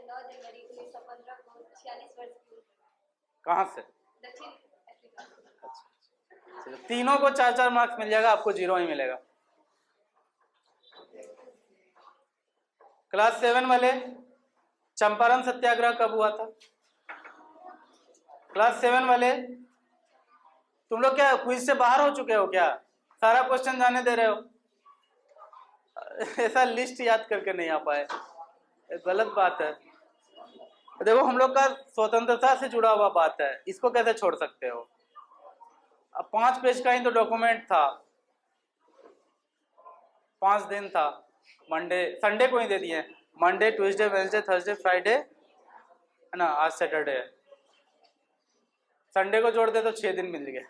9 जनवरी 1915 को 46 वर्ष की उम्र में। कहां से? दक्षिण अफ्रीका से। चलो, तीनों को 4-4 मार्क्स मिल जाएगा, आपको 0 ही मिलेगा। क्लास 7 वाले, चंपारण सत्याग्रह कब हुआ था? क्लास 7 वाले, तुम लोग क्या क्विज से बाहर हो चुके हो क्या? सारा क्वेश्चन जाने दे रहे हो? ऐसा लिस्ट याद करके नहीं आ पाए, गलत बात है। देखो, हम लोग का स्वतंत्रता से जुड़ा हुआ बात है, इसको कैसे छोड़ सकते हो? अब 5 पेज का ही तो डॉक्यूमेंट था, 5 दिन था, मंडे संडे को ही दे दिए। Monday, Tuesday, Wednesday, Thursday, Friday है ना, आज सैटरडे है, संडे को जोड़ दे तो 6 दिन मिल गए।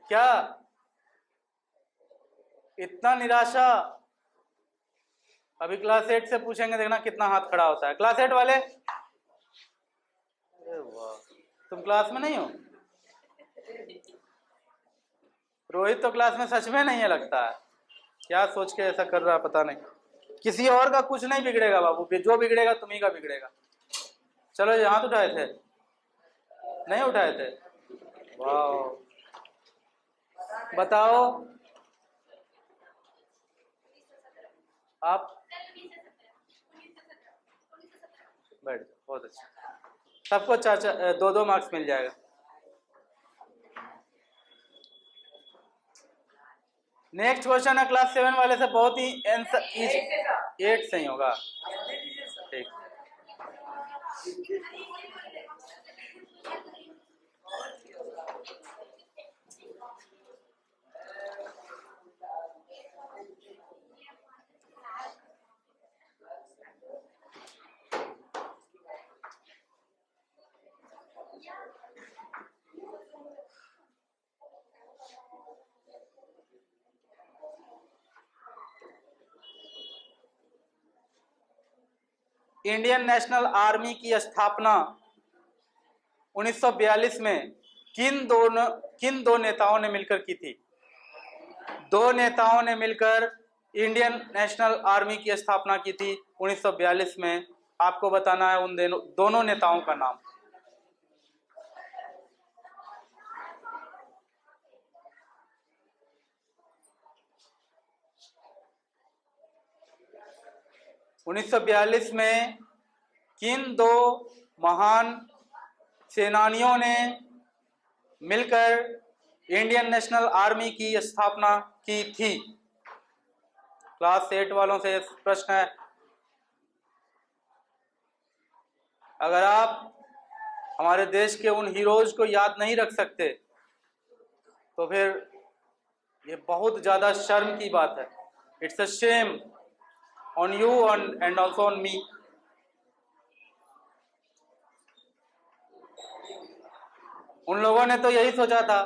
क्या इतना निराशा? अभी क्लास 8 से पूछेंगे, देखना कितना हाथ खड़ा होता है। क्लास 8 वाले, तुम क्लास में नहीं हो? रोहित तो क्लास में सच में नहीं है लगता है, क्या सोच के ऐसा कर रहा है पता नहीं। किसी और का कुछ नहीं बिगड़ेगा बाबू, जो बिगड़ेगा तुम्ही का बिगड़ेगा। चलो, ये हाथ उठाए थे, नहीं उठाए थे? वाह, बताओ आप। बैठ जाओ, बहुत अच्छा। सबको 2-2 मार्क्स मिल जाएगा। नेक्स्ट क्वेश्चन है क्लास 7 वाले से, बहुत ही आंसर इजी, 8 से ही होगा। ठीक, इंडियन नेशनल आर्मी की स्थापना 1942 में किन दो नेताओं ने मिलकर की थी? 2 नेताओं ने मिलकर इंडियन नेशनल आर्मी की स्थापना की थी 1942 में। आपको बताना है उन दोनों नेताओं का नाम। उन्नीस सौ 42 में किन 2 महान सेनानियों ने मिलकर इंडियन नेशनल आर्मी की स्थापना की थी? क्लास 8 वालों से प्रश्न है। अगर आप हमारे देश के उन हीरोज को याद नहीं रख सकते तो फिर ये बहुत ज्यादा शर्म की बात है। It's a shame. on you and also on me. उन लोगों ने तो यही सोचा था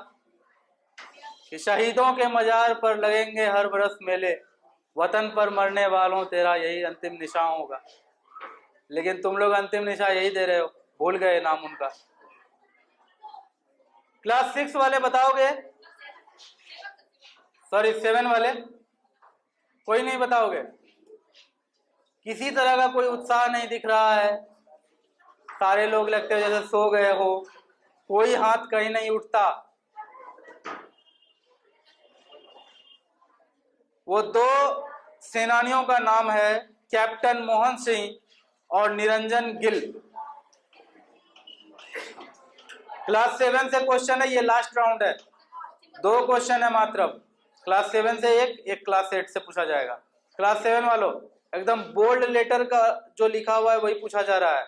कि शहीदों के मजार पर लगेंगे हर बरस मेले, वतन पर मरने वालों तेरा यही अंतिम निशान होगा। लेकिन तुम लोग अंतिम निशान यही दे रहे हो, भूल गए नाम उनका। क्लास 6 वाले बताओगे? सॉरी 7 वाले, कोई नहीं बताओगे? किसी तरह का कोई उत्साह नहीं दिख रहा है, सारे लोग लगते हैं जैसे सो गए हो, कोई हाथ कहीं नहीं उठता। वो 2 सेनानियों का नाम है कैप्टन मोहन सिंह और निरंजन गिल। क्लास 7 से क्वेश्चन है, ये लास्ट राउंड है, 2 क्वेश्चन है मात्र। क्लास 7 से एक क्लास 8 से पूछा जाएगा। क्लास 7 वालों, एकदम बोल्ड लेटर का जो लिखा हुआ है वही पूछा जा रहा है,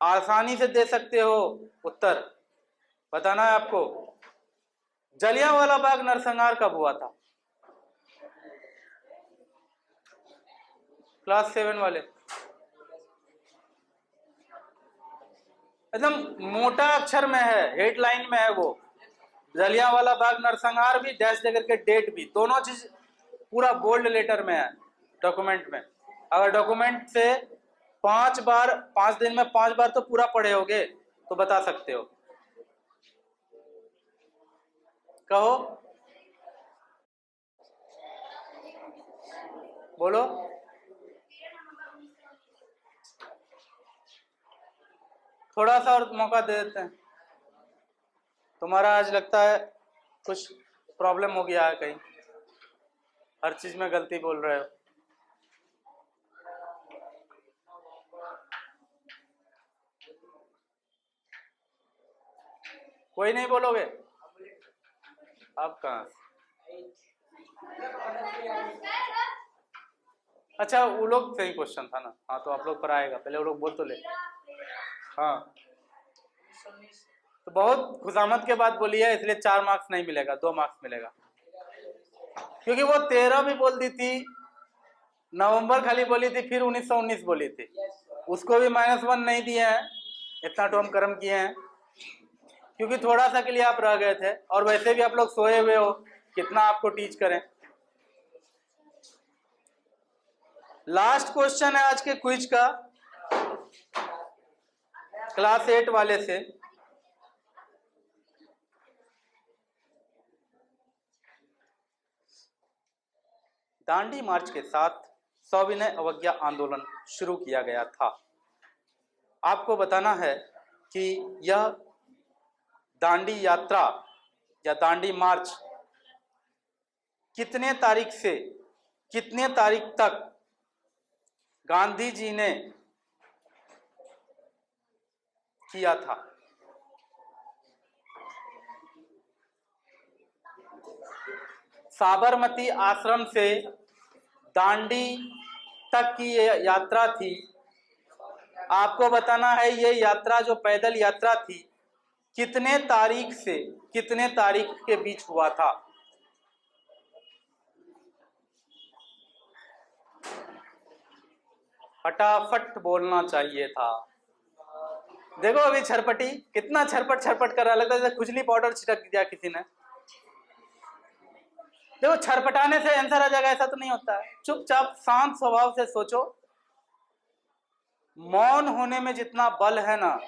आसानी से दे सकते हो उत्तर। बताना है आपको, जलियांवाला बाग नरसंहार कब हुआ था? क्लास 7 वाले, एकदम मोटा अक्षर में है, हेडलाइन में है वो, जलियांवाला बाग नरसंहार भी, डैश देकर के डेट भी, दोनों चीज पूरा बोल्ड लेटर में है डॉक्यूमेंट में। अगर डॉक्यूमेंट से 5 दिन में 5 बार तो पूरा पढ़े होगे तो बता सकते हो। कहो, बोलो। थोड़ा सा और मौका दे देते हैं। तुम्हारा आज लगता है कुछ प्रॉब्लम हो गया है कहीं, हर चीज में गलती बोल रहे हो। कोई नहीं बोलोगे? आप कहाँ? अच्छा, वो लोग सही क्वेश्चन था ना, हाँ तो आप लोग पर आएगा, पहले वो लोग बोल तो ले। हाँ तो बहुत खुशामद के बाद बोली है, इसलिए 4 मार्क्स नहीं मिलेगा, 2 मार्क्स मिलेगा, क्योंकि वो 13 भी बोल दी थी, नवंबर खाली बोली थी, फिर 1919 बोली थी, उसको भी -1 नहीं दिए हैं, इतना तो हम कर्म किए हैं, क्योंकि थोड़ा सा के लिए आप रह गए थे, और वैसे भी आप लोग सोए हुए हो, कितना आपको टीच करें। लास्ट क्वेश्चन है आज के क्विज का, क्लास 8 वाले से। दांडी मार्च के साथ सविनय अवज्ञा आंदोलन शुरू किया गया था। आपको बताना है कि यह दांडी यात्रा या दांडी मार्च कितने तारीख से कितने तारीख तक गांधी जी ने किया था? साबरमती आश्रम से दांडी तक की ये यात्रा थी। आपको बताना है ये यात्रा जो पैदल यात्रा थी कितने तारीख से कितने तारीख के बीच हुआ था? फटाफट बोलना चाहिए था। देखो अभी छरपटी कितना छरपट कर रहा, लगता है जैसे खुजली पाउडर छिटक दिया किसी ने। देखो छरपटाने से आंसर आ जाएगा ऐसा तो नहीं होता है, चुपचाप शांत स्वभाव से सोचो। मौन होने में जितना बल है ना,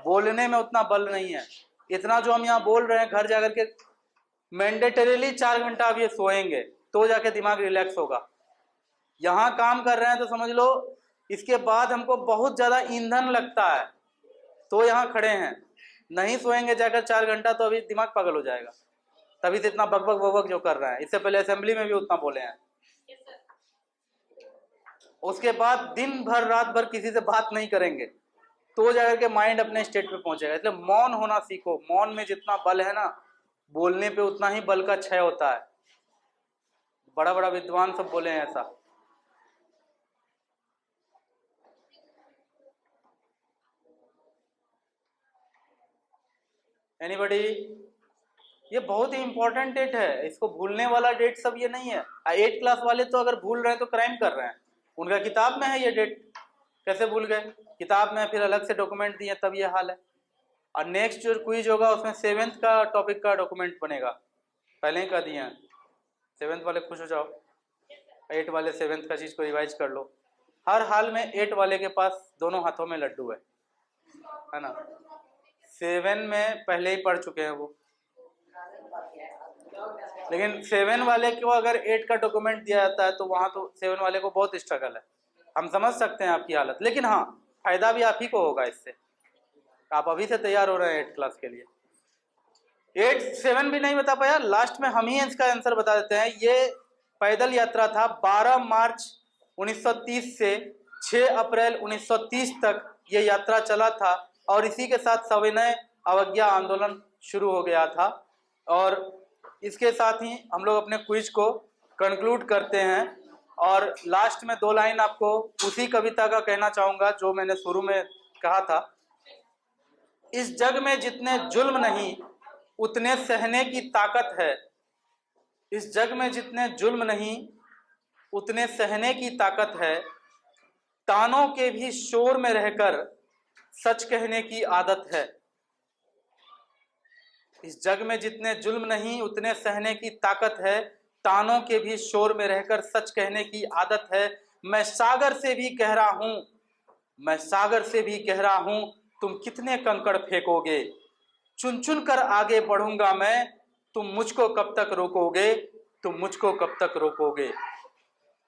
बोलने में उतना बल नहीं है। इतना जो हम यहाँ बोल रहे हैं, घर जाकर के मैंडेटरीली 4 घंटा अब ये सोएंगे तो जाके दिमाग रिलैक्स होगा। यहाँ काम कर रहे हैं तो समझ लो इसके बाद हमको बहुत ज्यादा ईंधन लगता है, तो यहाँ खड़े हैं। नहीं सोएंगे जाकर 4 घंटा तो अभी दिमाग पागल हो जाएगा। तभी से इतना बकबक बकबक जो कर रहे हैं, इससे पहले असेंबली में भी उतना बोले हैं। उसके बाद दिन भर रात भर किसी से बात नहीं करेंगे तो जाकर के माइंड अपने स्टेट पे पहुंचेगा। इसलिए मौन होना सीखो। मौन में जितना बल है ना, बोलने पे उतना ही बल का क्षय होता है। बड़ा बड़ा विद्वान सब बोले हैं ऐसा। एनीबॉडी? ये बहुत ही इंपॉर्टेंट डेट है, इसको भूलने वाला डेट सब ये नहीं है। 8 क्लास वाले तो अगर भूल रहे हैं तो क्राइम कर रहे हैं। उनका किताब में है ये डेट, कैसे भूल गए? किताब में फिर अलग से डॉक्यूमेंट दिए तब ये हाल है। और नेक्स्ट जो क्विज होगा उसमें 7th का टॉपिक का डॉक्यूमेंट बनेगा, पहले ही कह दिए हैं। 7th वाले खुश हो जाओ, 8 वाले 7th का चीज़ को रिवाइज कर लो। हर हाल में 8 वाले के पास दोनों हाथों में लड्डू है ना। 7 में पहले ही पढ़ चुके हैं वो, लेकिन 7 वाले को अगर 8 का डॉक्यूमेंट दिया जाता है तो वहाँ तो 7 वाले को बहुत स्ट्रगल है। हम समझ सकते हैं आपकी हालत, लेकिन हाँ फायदा भी आप ही को होगा इससे। आप अभी से तैयार हो रहे हैं 8 क्लास के लिए। 7 भी नहीं बता पाया, लास्ट में हम ही इसका आंसर बता देते हैं। ये पैदल यात्रा था, 12 मार्च 1930 से 6 अप्रैल 1930 तक ये यात्रा चला था, और इसी के साथ सविनय अवज्ञा आंदोलन शुरू हो गया था। और इसके साथ ही हम लोग अपने क्विज को कंक्लूड करते हैं, और लास्ट में 2 लाइन आपको उसी कविता का कहना चाहूँगा जो मैंने शुरू में कहा था। इस जग में जितने जुल्म नहीं उतने सहने की ताकत है, इस जग में जितने जुल्म नहीं उतने सहने की ताकत है, तानों के भी शोर में रहकर सच कहने की आदत है। इस जग में जितने जुल्म नहीं उतने सहने की ताकत है, तानों के भी शोर में रहकर सच कहने की आदत है। मैं सागर से भी कह रहा हूं, मैं सागर से भी कह रहा हूं, तुम कितने कंकड़ फेंकोगे, चुन चुन कर आगे बढ़ूंगा मैं, तुम मुझको कब तक रोकोगे, तुम मुझको कब तक रोकोगे।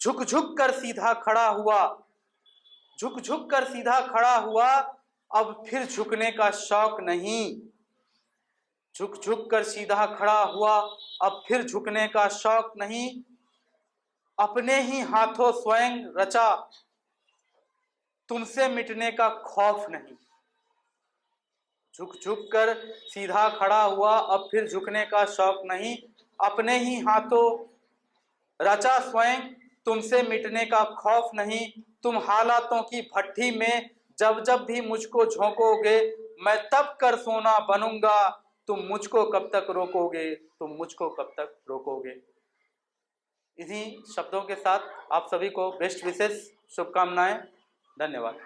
झुक झुक कर सीधा खड़ा हुआ, झुक झुक कर सीधा खड़ा हुआ, अब फिर झुकने का शौक नहीं। झुक झुक कर सीधा खड़ा हुआ, अब फिर झुकने का शौक नहीं। अपने ही हाथों स्वयं रचा, तुमसे मिटने का खौफ नहीं। झुक झुक कर सीधा खड़ा हुआ, अब फिर झुकने का शौक नहीं। अपने ही हाथों रचा स्वयं, तुमसे मिटने का खौफ नहीं। तुम हालातों की भट्ठी में जब जब भी मुझको झोंकोगे, मैं तब कर सोना बनूंगा, तुम मुझको कब तक रोकोगे, तुम मुझको कब तक रोकोगे। इन्हीं शब्दों के साथ आप सभी को बेस्ट विशेष शुभकामनाएं। धन्यवाद।